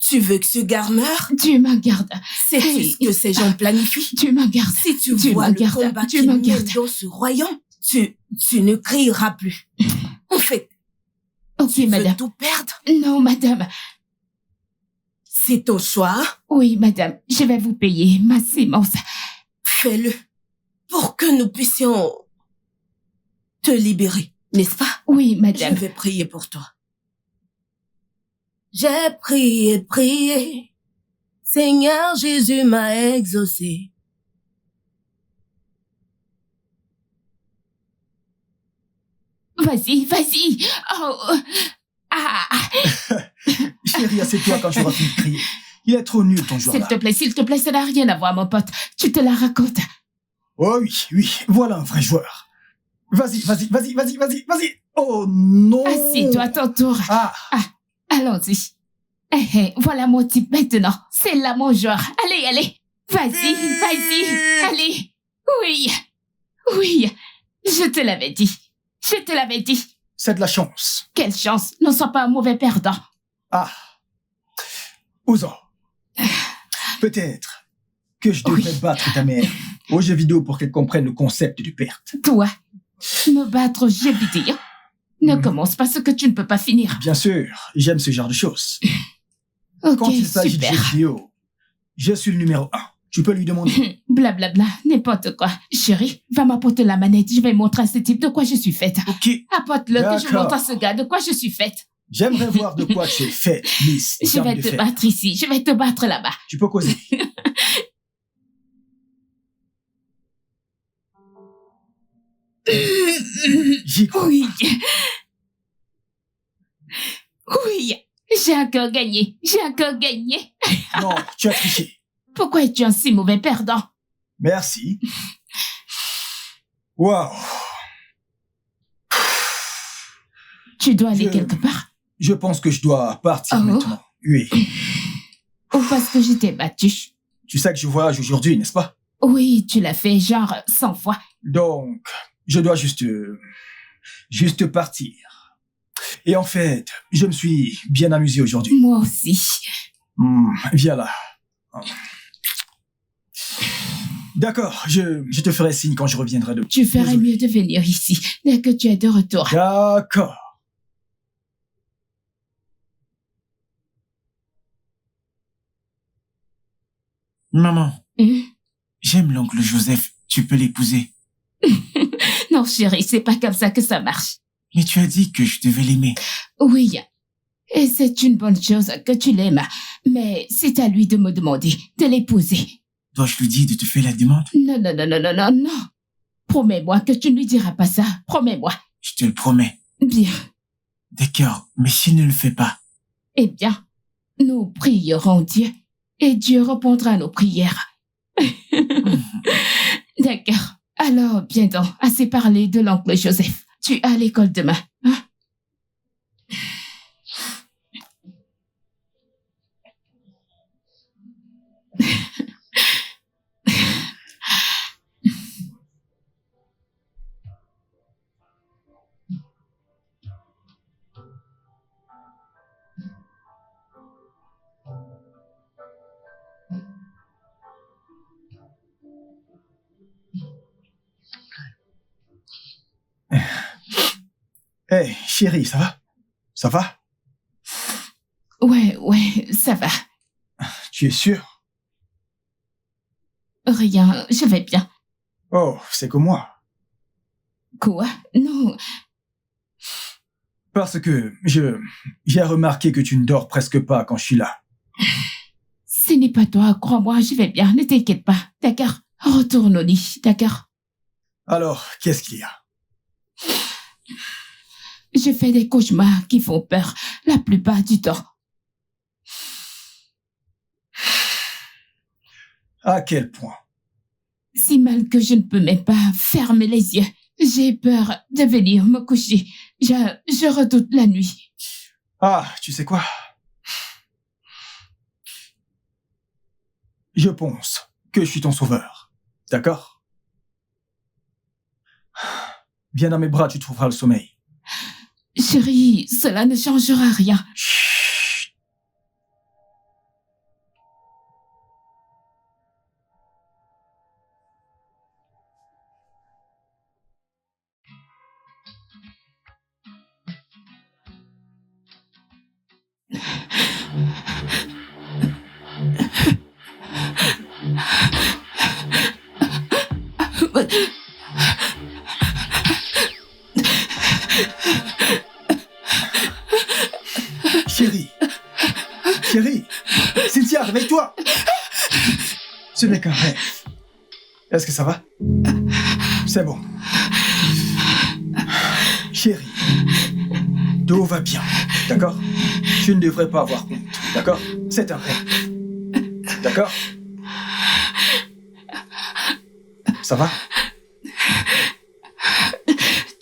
Tu veux que ce gars meure? Dieu m'en garde. C'est ce que ces gens planifient. Dieu m'en garde. Si tu vois le combat qui mène dans ce royaume, tu ne crieras plus. En fait, ok, tu madame. veux tout perdre? Non, madame. C'est ton choix. Oui, madame. Je vais vous payer ma sémence. Fais-le pour que nous puissions te libérer, n'est-ce pas? Oui, madame. Je vais prier pour toi. J'ai prié. Seigneur Jésus m'a exaucé. Vas-y. Oh. Ah. Chérie, assieds-toi quand tu auras fini de crier. Il est trop nul ton jour-là. S'il te plaît, ça n'a rien à voir, mon pote. Tu te la racontes. Oh oui, oui, voilà un vrai joueur. Vas-y. Oh non. Assieds-toi à ton tour. Ah, Allons-y. Voilà mon type maintenant. C'est là mon joueur. Allez. Vas-y. Allez. Oui. Je te l'avais dit. c'est de la chance. Quelle chance. Ne sois pas un mauvais perdant. Ah. Ouzo. Peut-être que je devrais battre ta mère aux jeux vidéo pour qu'elle comprenne le concept de perte. Toi, me battre aux jeux vidéo. Ne commence pas ce que tu ne peux pas finir. Bien sûr, j'aime ce genre de choses. Ok, Quand il s'agit de super. jeux vidéo, je suis le numéro 1. Tu peux lui demander. Blablabla, n'importe quoi. Chérie, va m'apporter la manette. Je vais montrer à ce type de quoi je suis faite. Ok. Apporte-le que je D'accord. montre à ce gars de quoi je suis faite. J'aimerais voir de quoi tu es faite, Miss. Je Dame vais de te fer. battre ici. Je vais te battre là-bas. Tu peux causer. J'y crois. Oui. J'ai encore gagné. Non, tu as triché. Pourquoi es-tu un si mauvais perdant? Merci. Waouh. Tu dois aller Je- quelque part. Je pense que je dois partir Oh. maintenant. Oui. Ou parce que je t'ai battu. Tu sais que je voyage aujourd'hui, n'est-ce pas? Oui, tu l'as fait genre 100 fois. Donc, je dois juste partir. Et en fait, je me suis bien amusé aujourd'hui. Moi aussi. Viens là. D'accord, je te ferai signe quand je reviendrai de... Tu ferais Désolé. mieux de venir ici dès que tu es de retour. D'accord. Maman, Hmm? j'aime l'oncle Joseph. Tu peux l'épouser. Non, chérie, c'est pas comme ça que ça marche. Mais tu as dit que je devais l'aimer. Oui. Et c'est une bonne chose que tu l'aimes. Mais c'est à lui de me demander de l'épouser. Dois-je lui dire de te faire la demande? Non. Promets-moi que tu ne lui diras pas ça. Promets-moi. Je te le promets. Bien. D'accord, mais s'il ne le fait pas, Eh bien, nous prierons Dieu. Et Dieu répondra à nos prières. D'accord. Alors, bien donc, assez parlé de l'oncle Joseph. Tu as à l'école demain, hein? Hey, chérie, ça va? Ça va? Ouais, ça va. Tu es sûr? Rien, je vais bien. Oh, c'est que moi. Quoi? Non, Parce que j'ai remarqué que tu ne dors presque pas quand je suis là. ce n'est pas toi, crois-moi, je vais bien, ne t'inquiète pas, d'accord? Retourne au lit, d'accord? Alors, qu'est-ce qu'il y a? Je fais des cauchemars qui font peur la plupart du temps. À quel point? Si mal que je ne peux même pas fermer les yeux. J'ai peur de venir me coucher. Je redoute la nuit. Ah, tu sais quoi? Je pense que je suis ton sauveur. D'accord? Viens dans mes bras, tu trouveras le sommeil. Chérie, cela ne changera rien. Chut. Chérie, Cynthia, réveille-toi. Ce n'est qu'un rêve. Est-ce que ça va? C'est bon. Chérie, tout va bien, d'accord? Tu ne devrais pas avoir honte, d'accord? C'est un rêve. D'accord? Ça va?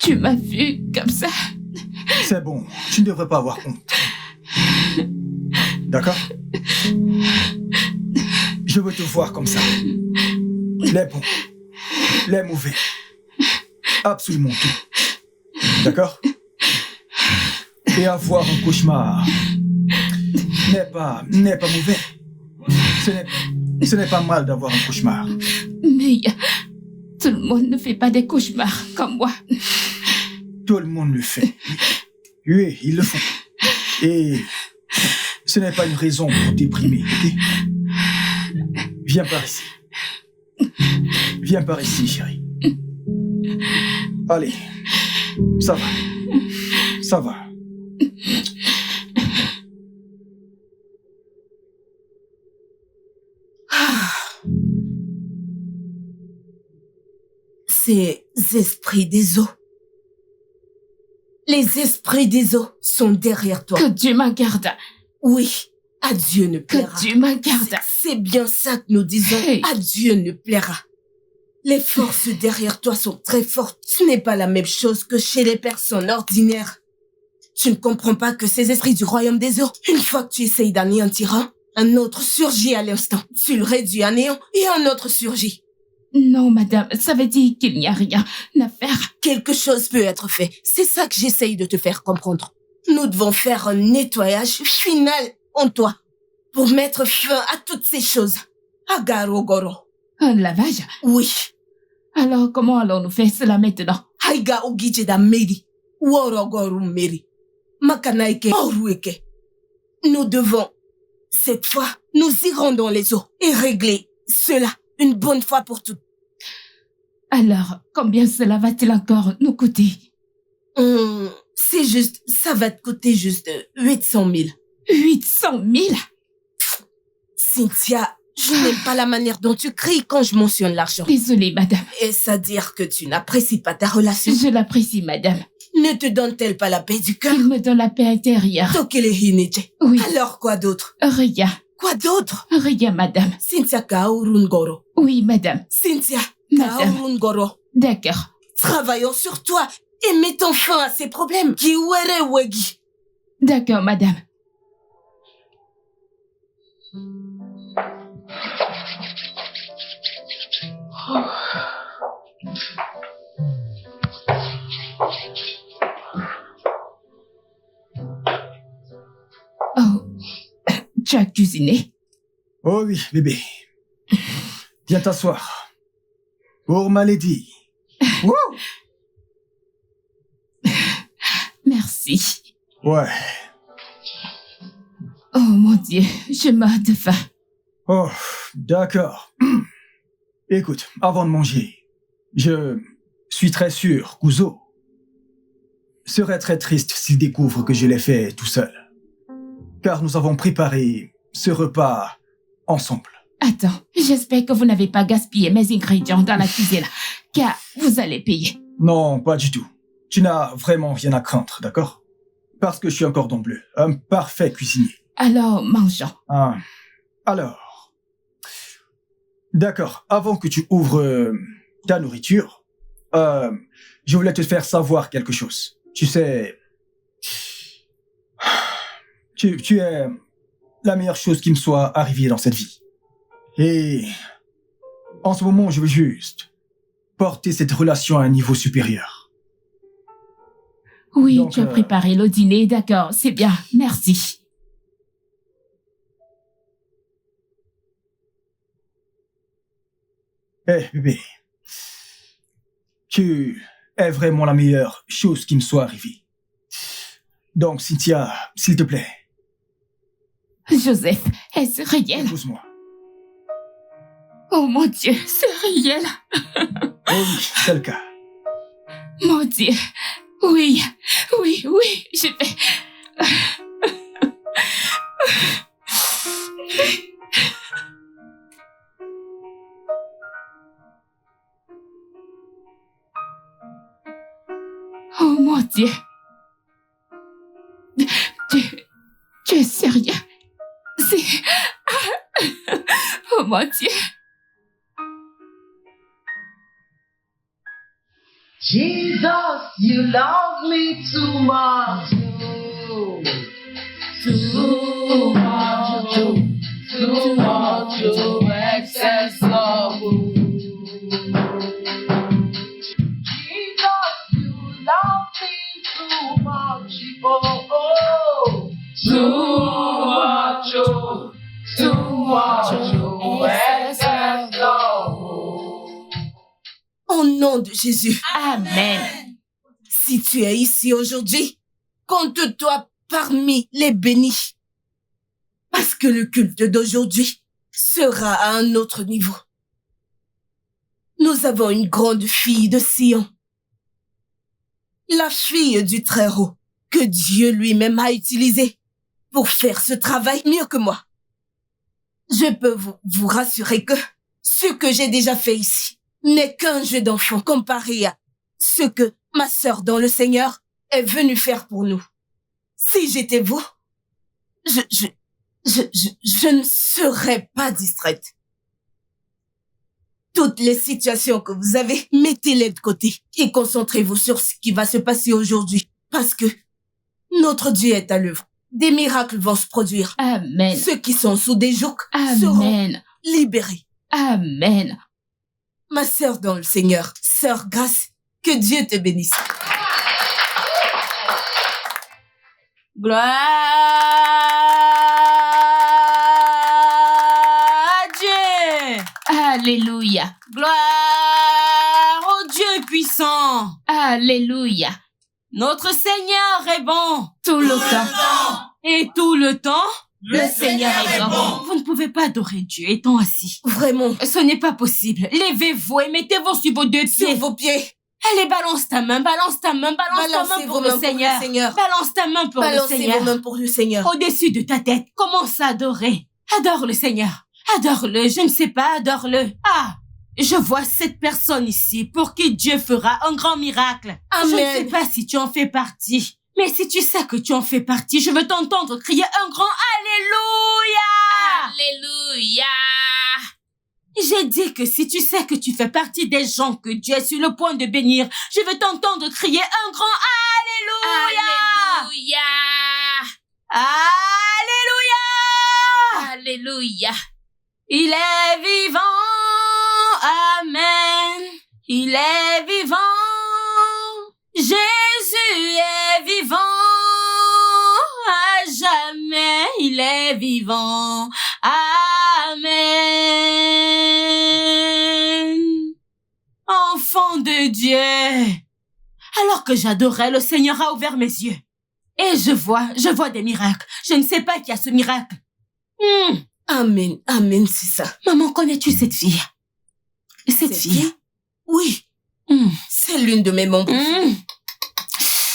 Tu m'as vu comme ça. C'est bon, tu ne devrais pas avoir honte. D'accord? Je veux te voir comme ça. Les bons, les mauvais. Absolument tout. D'accord? Et avoir un cauchemar n'est pas mauvais. Ce n'est pas mal d'avoir un cauchemar. Mais tout le monde ne fait pas des cauchemars comme moi. Tout le monde le fait. Oui, ils le font. Et ce n'est pas une raison pour déprimer, ok? Viens par ici. Viens par ici, chérie. Allez, ça va. Ça va. Ces esprits des eaux. Les esprits des eaux sont derrière toi. Que Dieu m'en garde. Oui, à Dieu ne plaira. Que Dieu m'en garde. C'est bien ça que nous disons. Hey. À Dieu ne plaira. Les forces derrière toi sont très fortes. Ce n'est pas la même chose que chez les personnes ordinaires. Tu ne comprends pas que ces esprits du royaume des eaux, une fois que tu essayes d'anéantir un autre surgit à l'instant. Tu le réduis à néant et un autre surgit. Non, madame, ça veut dire qu'il n'y a rien à faire. Quelque chose peut être fait. C'est ça que j'essaye de te faire comprendre. Nous devons faire un nettoyage final en toi pour mettre fin à toutes ces choses. Agarogoro. Un lavage? Oui. Alors, comment allons-nous faire cela maintenant? Haiga ogijeda meri. Worogoru meri. Makanaike orueke. Nous devons, cette fois, nous irons dans les eaux et régler cela une bonne fois pour toutes. Alors, combien cela va-t-il encore nous coûter? C'est juste, ça va te coûter juste 800 000. 800 000? Cynthia, je n'aime pas la manière dont tu cries quand je mentionne l'argent. Désolée, madame. Est-ce à dire que tu n'apprécies pas ta relation? Je l'apprécie, madame. Ne te donne-t-elle pas la paix du cœur? Il me donne la paix intérieure. Tokele hinete. Oui. Alors quoi d'autre? Rien. Quoi d'autre? Rien, madame. Cynthia Kaurungoro. Oui, madame. Cynthia Madame. Kaurungoro. D'accord. Travaillons sur toi et mettons fin à ces problèmes. Kiwere wegi. D'accord, madame. Oh, tu as cuisiné? Oh oui, bébé. Viens t'asseoir. Pour ma lady. Wouh! Merci. Ouais. Oh mon Dieu, je meurs de faim. Oh, d'accord. Écoute, avant de manger, je suis très sûr qu'Uzo serait très triste s'il découvre que je l'ai fait tout seul. Car nous avons préparé ce repas ensemble. Attends, j'espère que vous n'avez pas gaspillé mes ingrédients dans la cuisine, car vous allez payer. Non, pas du tout. Tu n'as vraiment rien à craindre, d'accord? Parce que je suis un cordon bleu, un parfait cuisinier. Alors, mangeons. Ah, alors, d'accord, avant que tu ouvres ta nourriture, je voulais te faire savoir quelque chose. Tu sais, tu es la meilleure chose qui me soit arrivée dans cette vie. Et en ce moment, je veux juste porter cette relation à un niveau supérieur. Oui, Donc, tu as préparé le dîner, d'accord, c'est bien, merci. Hé, bébé, tu es vraiment la meilleure chose qui me soit arrivée. Donc, Cynthia, s'il te plaît, Joseph, est-ce réel? épouse-moi. Oh mon Dieu, c'est réel. Oh oui, c'est le cas. Mon Dieu, oui, oui, oui, je vais... Oh mon Dieu. Tu es sérieux? C'est... Oh mon Dieu. Jesus, you love me too much. Too much, too much, excess love. Jesus, you love me too much. Oh, too much, excess love. Au nom de Jésus. Amen. Si tu es ici aujourd'hui, compte-toi parmi les bénis. Parce que le culte d'aujourd'hui sera à un autre niveau. Nous avons une grande fille de Sion. La fille du Très-Haut que Dieu lui-même a utilisée pour faire ce travail mieux que moi. Je peux vous rassurer que ce que j'ai déjà fait ici n'est qu'un jeu d'enfant comparé à ce que ma sœur dans le Seigneur est venue faire pour nous. Si j'étais vous, je ne serais pas distraite. Toutes les situations que vous avez, mettez-les de côté et concentrez-vous sur ce qui va se passer aujourd'hui. Parce que notre Dieu est à l'œuvre. Des miracles vont se produire. Amen. Ceux qui sont sous des jougs seront Amen. libérés. Amen. Ma sœur dans le Seigneur, sœur Grâce, que Dieu te bénisse. Gloire à Dieu. Alléluia. Gloire au Dieu puissant. Alléluia. Notre Seigneur est bon. Tout le temps. Et tout le temps, Le Seigneur est bon. vous ne pouvez pas adorer Dieu étant assis. Vraiment, Ce n'est pas possible. Levez-vous et mettez-vous sur vos deux sur pieds. vos pieds, Allez, balance ta main, balance ta main, balance ta balancez main vos pour mains le Seigneur. Seigneur. Balance ta main pour le Balancez Seigneur. vos mains pour le Seigneur. Au-dessus de ta tête, commence à adorer. Adore le Seigneur. Adore-le, je ne sais pas, adore-le. Ah, je vois cette personne ici pour qui Dieu fera un grand miracle. Je ne sais Amen. pas si tu en fais partie. Mais si tu sais que tu en fais partie, je veux t'entendre crier un grand Alléluia. Alléluia. J'ai dit que si tu sais que tu fais partie des gens que Dieu est sur le point de bénir, je veux t'entendre crier un grand Alléluia. Alléluia. Alléluia. Alléluia. Il est vivant. Amen. Il est vivant. Jésus est vivant. À jamais, il est vivant. Amen. Enfant de Dieu. Alors que j'adorais, le Seigneur a ouvert mes yeux. Et je vois des miracles. Je ne sais pas qui a ce miracle. Amen. Amen, c'est ça. Maman, connais-tu cette fille? Cette fille? Oui, c'est l'une de mes membres.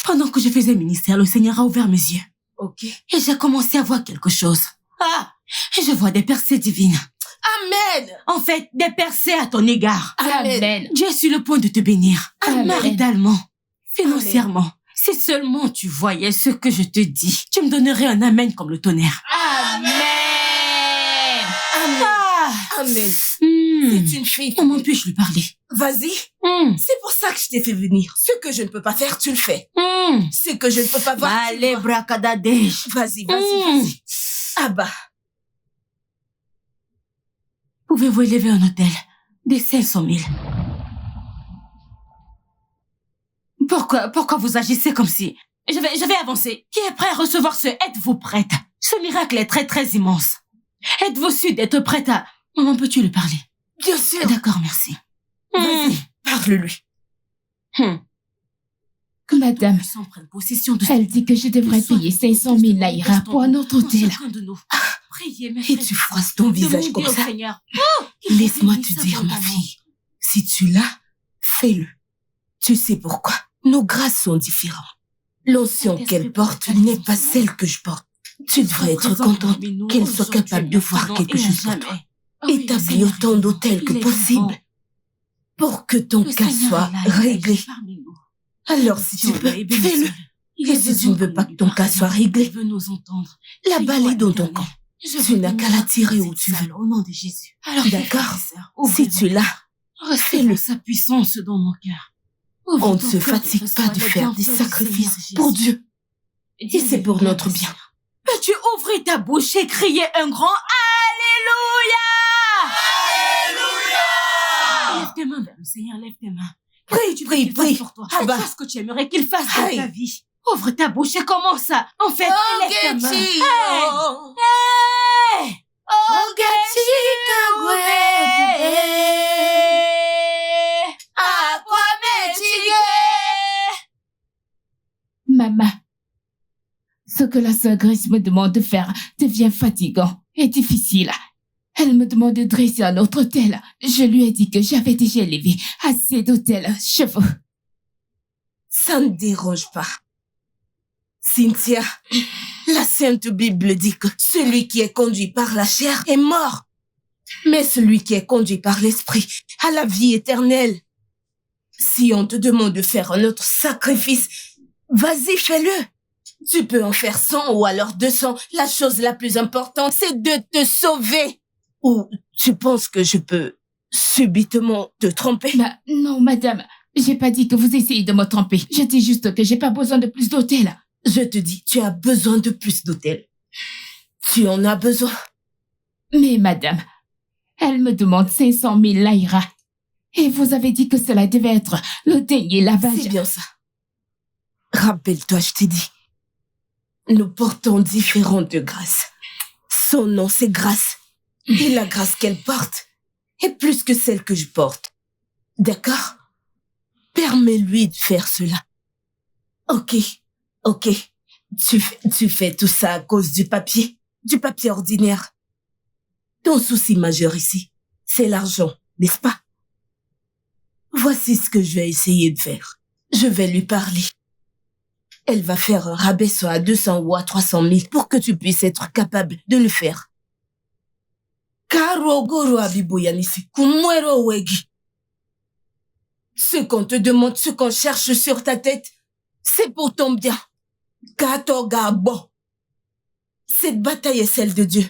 Pendant que je faisais ministère, le Seigneur a ouvert mes yeux. Ok. Et j'ai commencé à voir quelque chose. Ah! Et je vois des percées divines. Amen. En fait, des percées à ton égard. Amen. Amen. Dieu est sur le point de te bénir. Amen. Maritalement, financièrement. Si seulement tu voyais ce que je te dis, tu me donnerais un amen comme le tonnerre. Amen. Amen. Ah! Amen. Hmm. C'est une fille. Comment puis-je lui parler? Vas-y. C'est pour ça que je t'ai fait venir. Ce que je ne peux pas faire, tu le fais. Ce que je ne peux pas voir, tu le vois. Malebrakadadesh. Vas-y, vas-y. Ah bah. Pouvez-vous élever un hôtel des 500 000? Pourquoi vous agissez comme si... Je vais avancer. Qui est prêt à recevoir ce... Êtes-vous prête? Ce miracle est très très immense. Êtes-vous sûr d'être prête à... Maman, peux-tu lui parler? Bien sûr. D'accord, merci. Vas-y, parle-lui. Madame, Sans prendre possession de... elle dit que je devrais payer 500 000 naira pour un autre hôtel. Chacun de nous. Priez, mes Et frères tu sœurs. froisses ton visage Demandez comme au ça. Seigneur. Laisse-moi Qu'il te bénisse dire, ma abondamment. fille. Si tu l'as, fais-le. Tu sais pourquoi? Nos grâces sont différentes. L'onction qu'elle porte n'est pas celle que je porte. Tu devrais être contente qu'elle soit capable de voir quelque chose pour toi. Établis autant d'hôtels que possible pour que ton cas soit réglé. Alors, si tu peux, fais-le. Et si tu ne veux pas que ton cas soit réglé, la balle est dans ton camp. Tu n'as qu'à la tirer où tu veux. Au nom de Jésus. D'accord? Si tu l'as, fais-le. sa puissance dans mon cœur. On ne se fatigue pas de faire des sacrifices pour Dieu. Et c'est pour notre bien. Peux-tu ouvrir ta bouche et crier un grand Alléluia? Alléluia! Lève tes mains vers le Seigneur, lève tes main. Prie Pour toi. Abba. Fais ce que tu aimerais qu'il fasse dans Aïe. ta vie. Ouvre ta bouche et commence à... En fait, lève ta main. Hey! Maman, ce que la sœur Grace me demande de faire devient fatigant et difficile. Elle me demande de dresser un autre autel. Je lui ai dit que j'avais déjà élevé assez d'autels chevaux. Ça ne dérange pas. Cynthia, la Sainte Bible dit que celui qui est conduit par la chair est mort. Mais celui qui est conduit par l'esprit a la vie éternelle. Si on te demande de faire un autre sacrifice, vas-y, fais-le. Tu peux en faire 100 ou alors 200. La chose la plus importante, c'est de te sauver. Ou tu penses que je peux subitement te tromper? Non, madame. J'ai pas dit que vous essayez de me tromper. Je dis juste que j'ai pas besoin de plus d'hôtels. Je te dis, tu as besoin de plus d'hôtels. Tu en as besoin. Mais madame, elle me demande 500 000 laïras. Et vous avez dit que cela devait être le dernier lavage. C'est bien ça. Rappelle-toi, je t'ai dit. Nous portons différentes grâces. Son nom, c'est grâce. Et la grâce qu'elle porte est plus que celle que je porte. D'accord? Permets-lui de faire cela. Ok. Tu fais tout ça à cause du papier ordinaire. Ton souci majeur ici, c'est l'argent, n'est-ce pas? Voici ce que je vais essayer de faire. Je vais lui parler. Elle va faire un rabais soit à 200 ou à 300 000 pour que tu puisses être capable de le faire. Ce qu'on te demande, ce qu'on cherche sur ta tête, c'est pour ton bien. Katogabo. Cette bataille est celle de Dieu.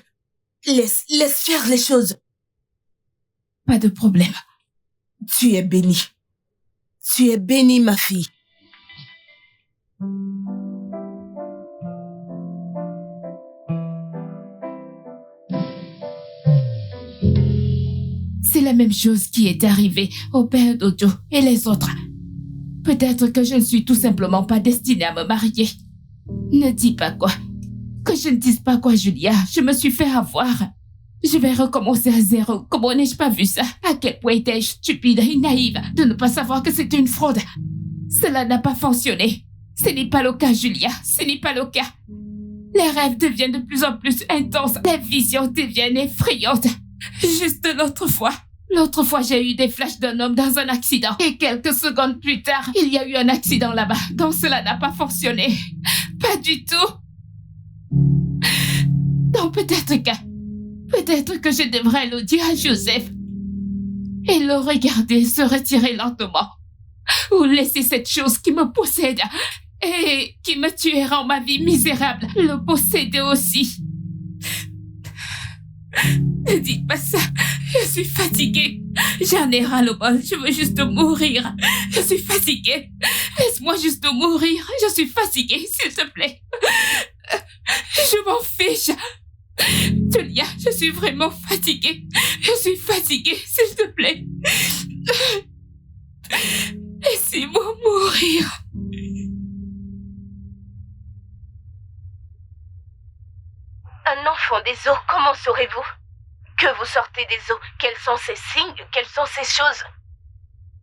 Laisse faire les choses. Pas de problème. Tu es bénie. Tu es bénie, ma fille. C'est la même chose qui est arrivée au père d'Ojo et les autres. Peut-être que je ne suis tout simplement pas destinée à me marier. Ne dis pas quoi. Que je ne dise pas quoi, Julia. Je me suis fait avoir. Je vais recommencer à zéro. Comment n'ai-je pas vu ça? À quel point étais-je stupide et naïve de ne pas savoir que c'était une fraude. Cela n'a pas fonctionné. Ce n'est pas le cas, Julia. Ce n'est pas le cas. Les rêves deviennent de plus en plus intenses. Les visions deviennent effrayantes. Juste l'autre fois, j'ai eu des flashs d'un homme dans un accident. Et quelques secondes plus tard, il y a eu un accident là-bas. Donc cela n'a pas fonctionné. Pas du tout. Donc peut-être que je devrais le dire à Joseph. Et le regarder se retirer lentement. Ou laisser cette chose qui me possède et qui me tuait rend ma vie misérable le posséder aussi. Ne dites pas ça. Je suis fatiguée. J'en ai ras-le-bol. Je veux juste mourir. Je suis fatiguée. Laisse-moi juste mourir. Je suis fatiguée, s'il te plaît. Je m'en fiche. Julia, je suis vraiment fatiguée. Je suis fatiguée, s'il te plaît. Laissez-moi mourir. Un enfant des eaux, comment saurez-vous que vous sortez des eaux? Quels sont ces signes? Quelles sont ces choses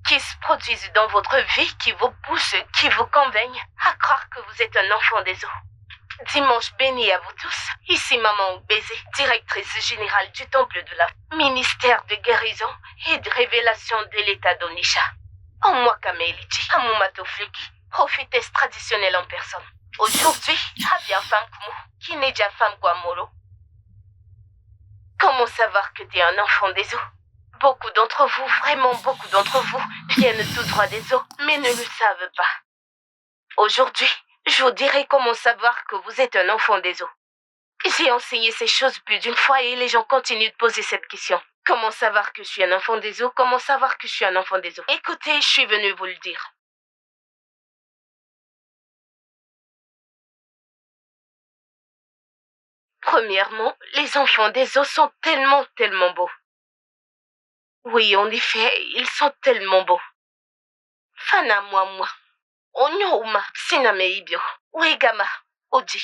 qui se produisent dans votre vie, qui vous poussent, qui vous convainquent à croire que vous êtes un enfant des eaux? Dimanche béni à vous tous. Ici Maman Oubézé, directrice générale du Temple de la ministère de guérison et de révélation de l'État d'Onisha. En moi Kamelichi, Amumato Fleki, prophétesse traditionnelle en personne. Aujourd'hui, Abia Femme Kumu, Kineja Femme Guamoro. Comment savoir que tu es un enfant des eaux? Beaucoup d'entre vous, vraiment beaucoup d'entre vous, viennent tout droit des eaux, mais ne le savent pas. Aujourd'hui, je vous dirai comment savoir que vous êtes un enfant des eaux. J'ai enseigné ces choses plus d'une fois et les gens continuent de poser cette question. Comment savoir que je suis un enfant des eaux? Comment savoir que je suis un enfant des eaux? Écoutez, je suis venue vous le dire. Premièrement, les enfants des eaux sont tellement beaux. Oui, en effet, ils sont tellement beaux. Fana moi. Onyouma, siname ibyo. Wegama, oji.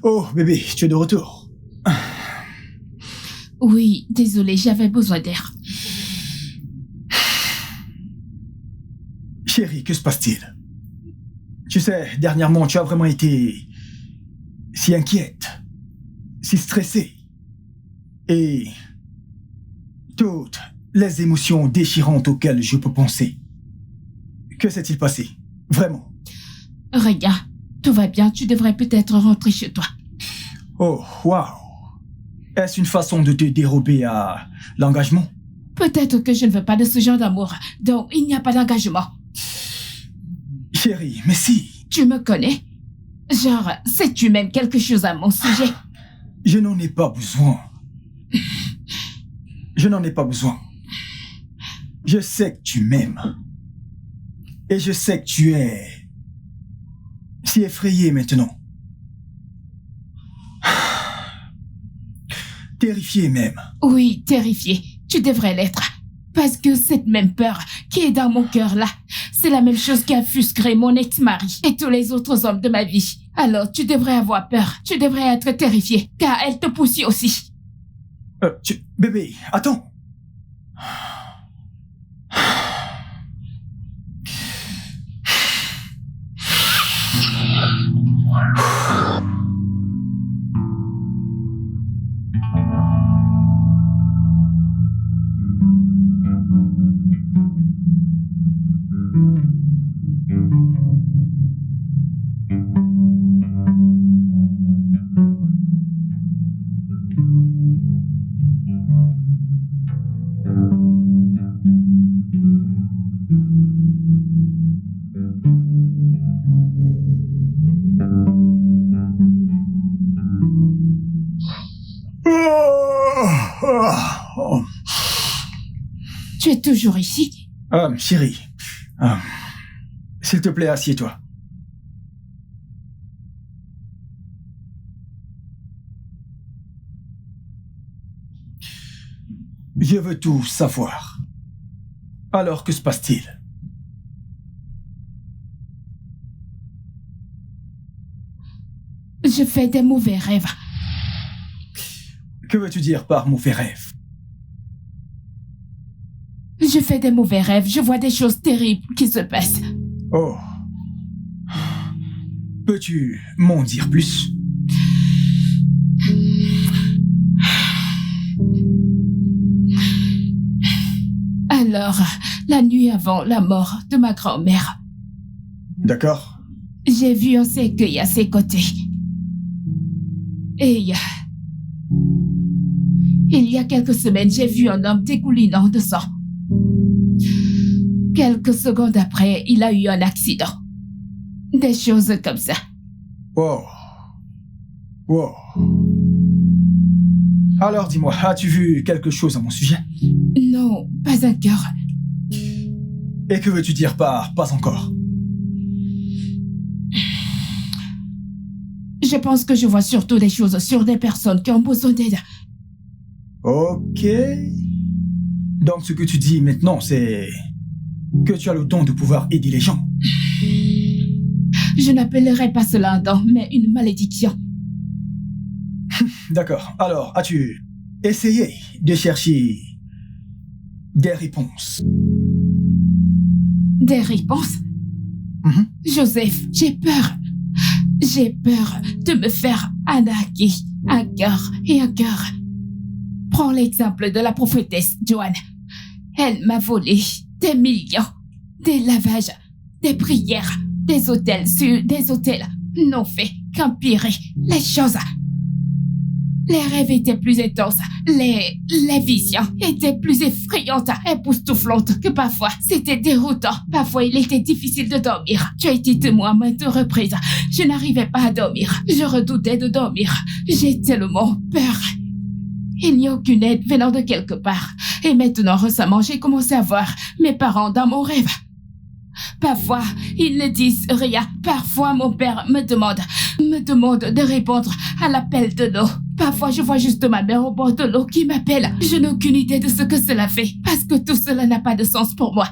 Oh, bébé, tu es de retour. Oui, désolé, j'avais besoin d'air. Chérie, que se passe-t-il? Tu sais, dernièrement, tu as vraiment été si inquiète, si stressée. Et toutes les émotions déchirantes auxquelles je peux penser. Que s'est-il passé? Vraiment? Regarde, tout va bien, tu devrais peut-être rentrer chez toi. Oh, waouh. Est-ce une façon de te dérober à l'engagement? Peut-être que je ne veux pas de ce genre d'amour, donc il n'y a pas d'engagement. Chérie, mais si. Tu me connais? Genre, sais-tu même quelque chose à mon sujet? Je n'en ai pas besoin. Je n'en ai pas besoin. Je sais que tu m'aimes. Et je sais que tu es si effrayé maintenant. Terrifié même. Oui, terrifié. Tu devrais l'être. Parce que cette même peur qui est dans mon cœur là, c'est la même chose qui a frustré mon ex-mari et tous les autres hommes de ma vie. Alors tu devrais avoir peur. Tu devrais être terrifié, car elle te poursuit aussi. Bébé, attends. Tu es toujours ici? Chérie, s'il te plaît, assieds-toi. Je veux tout savoir. Alors, que se passe-t-il? Je fais des mauvais rêves. Que veux-tu dire par mauvais rêve? Je fais des mauvais rêves, je vois des choses terribles qui se passent. Oh. Peux-tu m'en dire plus? Alors, la nuit avant la mort de ma grand-mère, D'accord. j'ai vu un cercueil à ses côtés. Et il y a quelques semaines, j'ai vu un homme dégoulinant de sang. Quelques secondes après, il a eu un accident. Des choses comme ça. Wow. Wow. Alors dis-moi, as-tu vu quelque chose à mon sujet? Non, pas encore. Et que veux-tu dire par pas encore? Je pense que je vois surtout des choses sur des personnes qui ont besoin d'aide. Ok. Donc ce que tu dis maintenant, c'est que tu as le don de pouvoir aider les gens. Je n'appellerai pas cela un don, mais une malédiction. D'accord. Alors, as-tu essayé de chercher des réponses? Des réponses? Joseph, j'ai peur. J'ai peur de me faire arnaquer encore et encore. Prends l'exemple de la prophétesse Joanne. Elle m'a volé des millions, des lavages, des prières, des hôtels sur des hôtels n'ont fait qu'empirer les choses. Les rêves étaient plus intenses, les visions étaient plus effrayantes, époustouflantes que parfois. C'était déroutant. Parfois, il était difficile de dormir. Tu as été témoin à maintes reprises. Je n'arrivais pas à dormir. Je redoutais de dormir. J'ai tellement peur. Il n'y a aucune aide venant de quelque part. Et maintenant, récemment, j'ai commencé à voir mes parents dans mon rêve. Parfois, ils ne disent rien. Parfois, mon père me demande de répondre à l'appel de l'eau. Parfois, je vois juste ma mère au bord de l'eau qui m'appelle. Je n'ai aucune idée de ce que cela fait, parce que tout cela n'a pas de sens pour moi.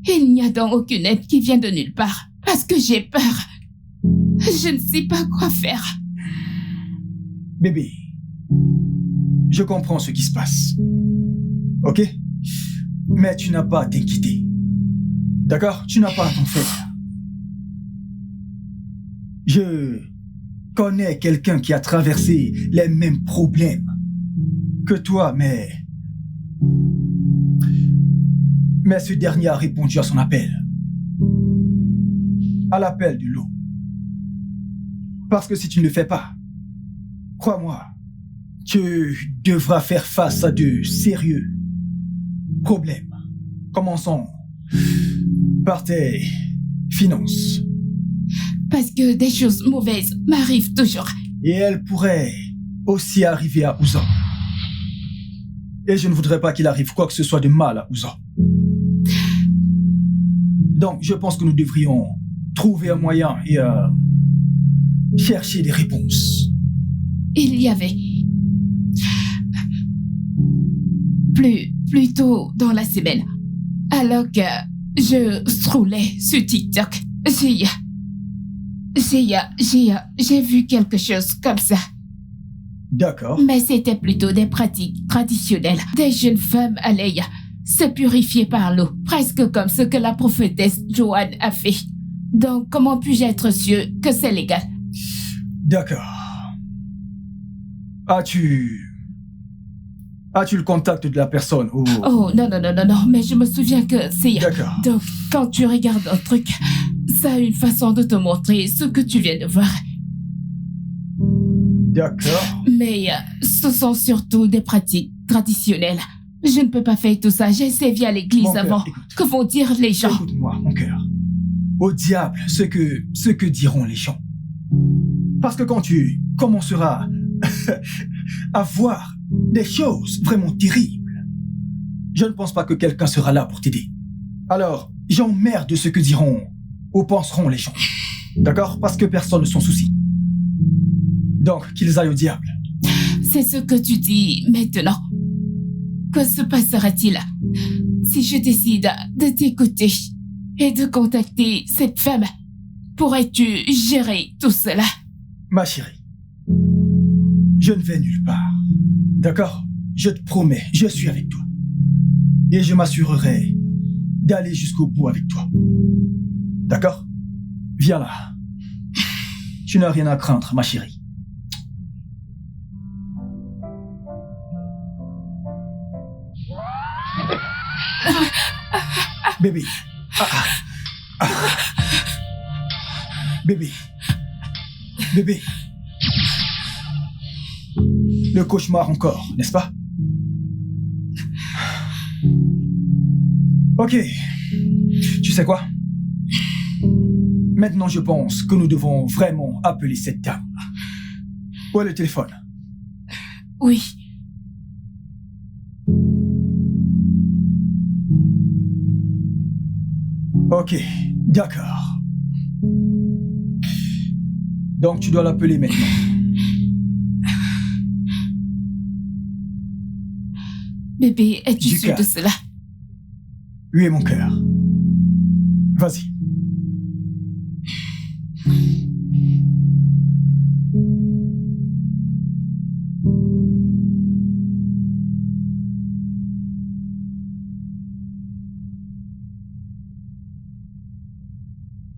Il n'y a donc aucune aide qui vient de nulle part, parce que j'ai peur. Je ne sais pas quoi faire. Bébé, je comprends ce qui se passe. Ok? Mais tu n'as pas à t'inquiéter. D'accord? Tu n'as pas à t'en faire. Je connais quelqu'un qui a traversé les mêmes problèmes que toi, mais ce dernier a répondu à son appel. À l'appel de l'eau. Parce que si tu ne le fais pas, crois-moi, tu devras faire face à de sérieux problèmes. Commençons par tes finances. Parce que des choses mauvaises m'arrivent toujours. Et elles pourraient aussi arriver à Ouzan. Et je ne voudrais pas qu'il arrive quoi que ce soit de mal à Ouzan. Donc, je pense que nous devrions trouver un moyen et chercher des réponses. Il y avait... Plus tôt dans la semaine, alors que je scrollais sur TikTok, j'ai vu quelque chose comme ça. D'accord. Mais c'était plutôt des pratiques traditionnelles. Des jeunes femmes allaient se purifier par l'eau, presque comme ce que la prophétesse Joanne a fait. Donc, comment puis-je être sûr que c'est légal? D'accord. As-tu le contact de la personne ou... Oh, non, mais je me souviens que c'est... D'accord. Donc, quand tu regardes un truc, ça a une façon de te montrer ce que tu viens de voir. D'accord. Mais ce sont surtout des pratiques traditionnelles. Je ne peux pas faire tout ça. J'ai servi à l'église Mon cœur, avant. écoute. Que vont dire les gens? Écoute-moi, mon cœur. Au diable, ce que diront les gens. Parce que quand tu commenceras à voir des choses vraiment terribles, je ne pense pas que quelqu'un sera là pour t'aider. Alors, j'emmerde de ce que diront ou penseront les gens. D'accord? Parce que personne ne s'en soucie. Donc, qu'ils aillent au diable. C'est ce que tu dis maintenant. Que se passera-t-il si je décide de t'écouter et de contacter cette femme? Pourrais-tu gérer tout cela? Ma chérie, je ne vais nulle part. D'accord? Je te promets, je suis avec toi. Et je m'assurerai d'aller jusqu'au bout avec toi. D'accord? Viens là. Tu n'as rien à craindre, ma chérie. Bébé. Bébé. Bébé. Le cauchemar encore, n'est-ce pas? Ok. Tu sais quoi? Maintenant, je pense que nous devons vraiment appeler cette dame. Où est le téléphone? Oui. Ok, d'accord. Donc tu dois l'appeler maintenant. Bébé, es-tu sûr de cela? Oui, mon cœur. Vas-y.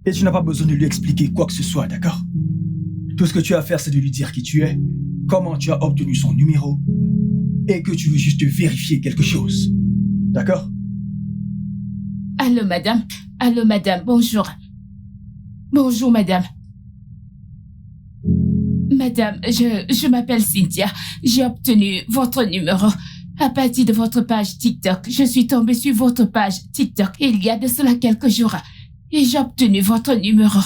Et tu n'as pas besoin de lui expliquer quoi que ce soit, d'accord? Tout ce que tu as à faire, c'est de lui dire qui tu es, comment tu as obtenu son numéro, et que tu veux juste vérifier quelque chose. D'accord? Allô, madame. Allô, madame. Bonjour. Bonjour, madame. Madame, je m'appelle Cynthia. J'ai obtenu votre numéro à partir de votre page TikTok. Je suis tombée sur votre page TikTok il y a de cela quelques jours et j'ai obtenu votre numéro.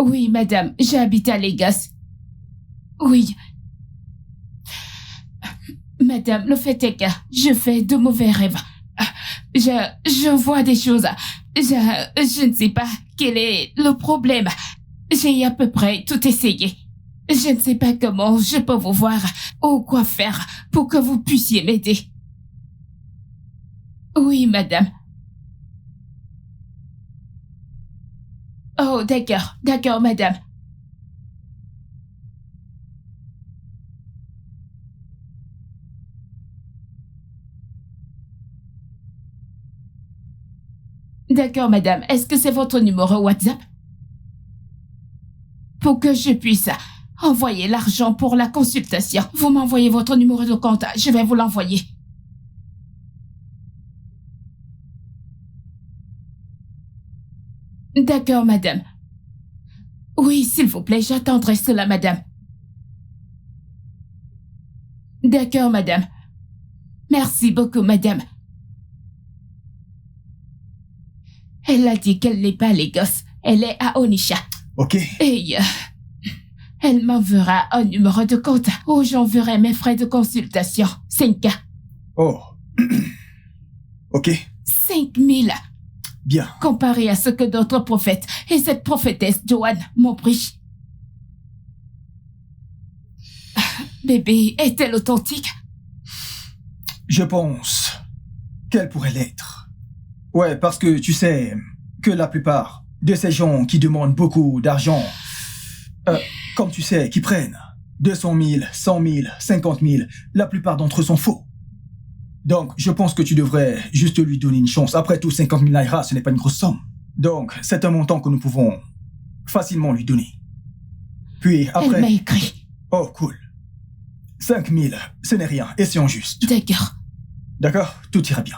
Oui, madame, j'habite à Lagos. Oui. Madame, le fait est que je fais de mauvais rêves. Je vois des choses. Je ne sais pas quel est le problème. J'ai à peu près tout essayé. Je ne sais pas comment je peux vous voir ou quoi faire pour que vous puissiez m'aider. Oui, madame. Oh, d'accord, madame. D'accord, madame. Est-ce que c'est votre numéro WhatsApp? Pour que je puisse envoyer l'argent pour la consultation. Vous m'envoyez votre numéro de compte. Je vais vous l'envoyer. D'accord, madame. Oui, s'il vous plaît, j'attendrai cela, madame. D'accord, madame. Merci beaucoup, madame. Elle a dit qu'elle n'est pas à Lagos. Elle est à Onitsha. Ok. Et elle m'enverra un numéro de compte où j'enverrai mes frais de consultation. 5K. Oh. Ok. 5000. Bien. Comparé à ce que d'autres prophètes et cette prophétesse Joanne m'ont pris. Bébé, est-elle authentique? Je pense qu'elle pourrait l'être. Ouais, parce que tu sais que la plupart de ces gens qui demandent beaucoup d'argent, comme tu sais, qui prennent 200 000, 100 000, 50 000, la plupart d'entre eux sont faux. Donc, je pense que tu devrais juste lui donner une chance. Après tout, 50 000 naira, ce n'est pas une grosse somme. Donc, c'est un montant que nous pouvons facilement lui donner. Puis après... Elle m'a écrit. Oh, cool. 5 000, ce n'est rien. Essayons juste. D'accord. D'accord? Tout ira bien.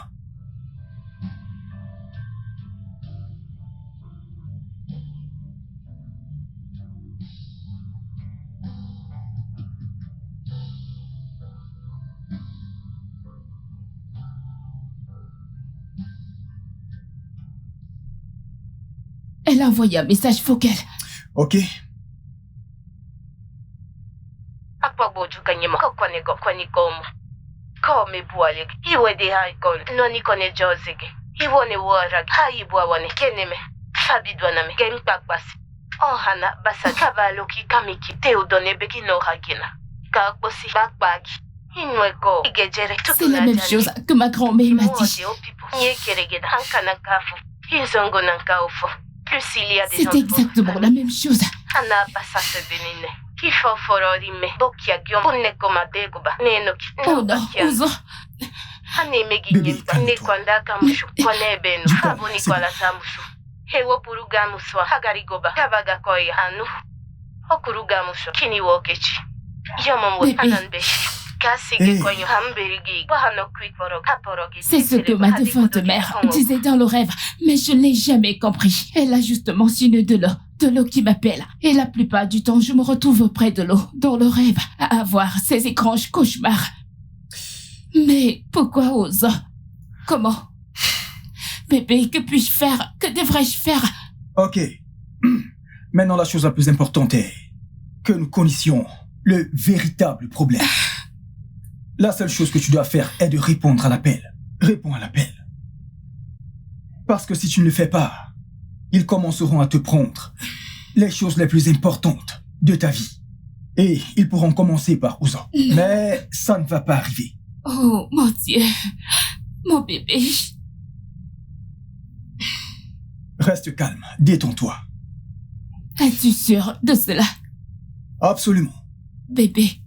Elle a envoyé un message vocal. Ok. Akpagboju mo kwani komu. Kome buale. Iwe de haikon. Noni kone jozege. Iwone wara. Hai buawane keneme. Fabidwana me. Game pakbasi. Ohana basa kabaloki kamiki. Teudone beki no hagina. Kakbosi bakbagi. Inweko. Igejere. C'est la même chose que ma grand-mère m'a dit. Nyekeregeda. Hankana kafu. Izongo nankaufu. Plus il y a des C'est exactement la même chose. Ana basase benine. Kifo fororime. Bokia gyom. Punne komadegoba. Neno ki. Oh non, Ozo. Hane meginye. Ne kwanda kamushu. Kone benu. Habuni kwa la samushu. Hewo purugamuswa. Hagarigoba. Kabaga koya anu. Okurugamushu. Kini wokechi. Yomomo ananbeshi. C'est ce que ma défunte mère disait dans le rêve, mais je n'ai jamais compris. Elle a juste mentionné de l'eau qui m'appelle. Et la plupart du temps, je me retrouve près de l'eau, dans le rêve, à avoir ces étranges cauchemars. Mais pourquoi Ozo? Comment? Bébé, que puis-je faire? Que devrais-je faire? Ok. Maintenant, la chose la plus importante est que nous connaissions le véritable problème. La seule chose que tu dois faire est de répondre à l'appel. Réponds à l'appel. Parce que si tu ne le fais pas, ils commenceront à te prendre les choses les plus importantes de ta vie. Et ils pourront commencer par Ozo. Mais ça ne va pas arriver. Oh, mon Dieu. Mon bébé. Reste calme, détends-toi. Es-tu sûr de cela? Absolument. Bébé.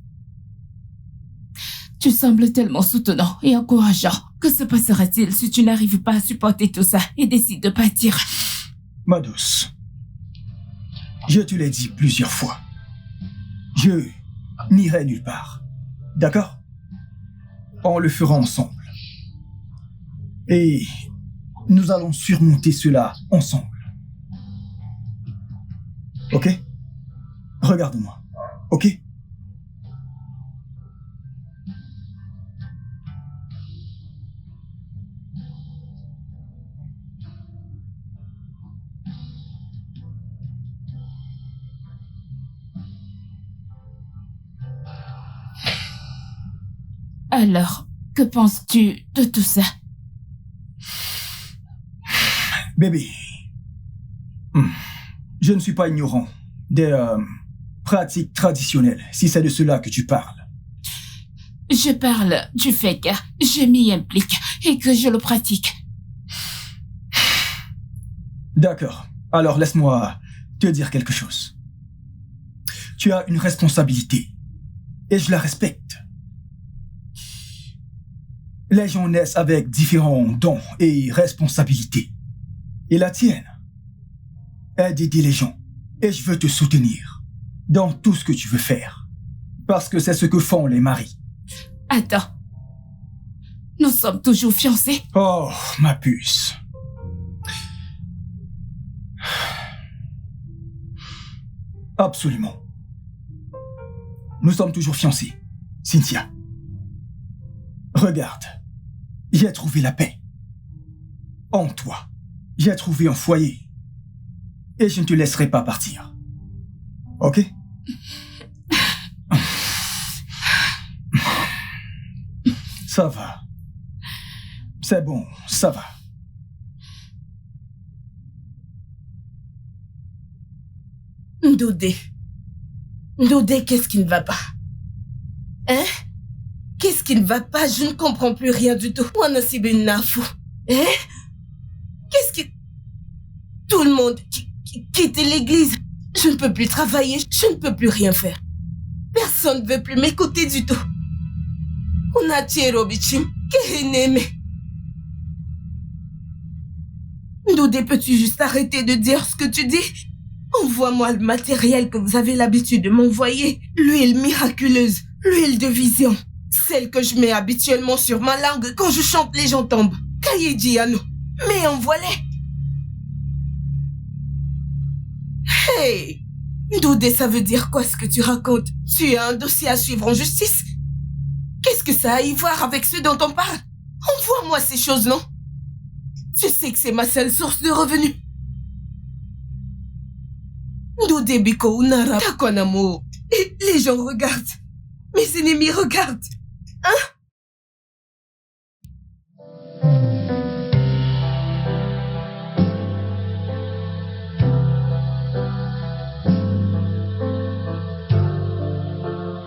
Tu sembles tellement soutenant et encourageant. Que se passera-t-il si tu n'arrives pas à supporter tout ça et décides de partir? Ma douce, je te l'ai dit plusieurs fois. Je n'irai nulle part. D'accord? On le fera ensemble. Et nous allons surmonter cela ensemble. Ok? Regarde-moi. Ok? Alors, que penses-tu de tout ça? Bébé, je ne suis pas ignorant des pratiques traditionnelles, si c'est de cela que tu parles. Je parle du fait que je m'y implique et que je le pratique. D'accord. Alors laisse-moi te dire quelque chose. Tu as une responsabilité et je la respecte. Les gens naissent avec différents dons et responsabilités. Et la tienne est d'aider les gens. Et je veux te soutenir dans tout ce que tu veux faire. Parce que c'est ce que font les maris. Attends. Nous sommes toujours fiancés? Oh, ma puce. Absolument. Nous sommes toujours fiancés, Cynthia. Regarde, j'ai trouvé la paix. En toi, j'ai trouvé un foyer. Et je ne te laisserai pas partir. Ok? Ça va. C'est bon, ça va. Ndodé. Ndodé, qu'est-ce qui ne va pas? Hein? Qu'est-ce qui ne va pas? Je ne comprends plus rien du tout. Wana Nafou. Hein? Qu'est-ce qui... Tout le monde quitte l'église. Je ne peux plus travailler, je ne peux plus rien faire. Personne ne veut plus m'écouter du tout. On a Tcherobichim, Keheneme. Ndodé, peux-tu juste arrêter de dire ce que tu dis? Envoie-moi le matériel que vous avez l'habitude de m'envoyer. L'huile miraculeuse, l'huile de vision. Celle que je mets habituellement sur ma langue quand je chante, les gens tombent. Kayejiano. Mais envoie-les. Hey! Ndodé, ça veut dire quoi ce que tu racontes? Tu as un dossier à suivre en justice? Qu'est-ce que ça a à y voir avec ce dont on parle? Envoie-moi ces choses, non? Tu sais que c'est ma seule source de revenus. Ndodé Biko Unara Takonamo. Et les gens regardent. Mes ennemis regardent. Hein?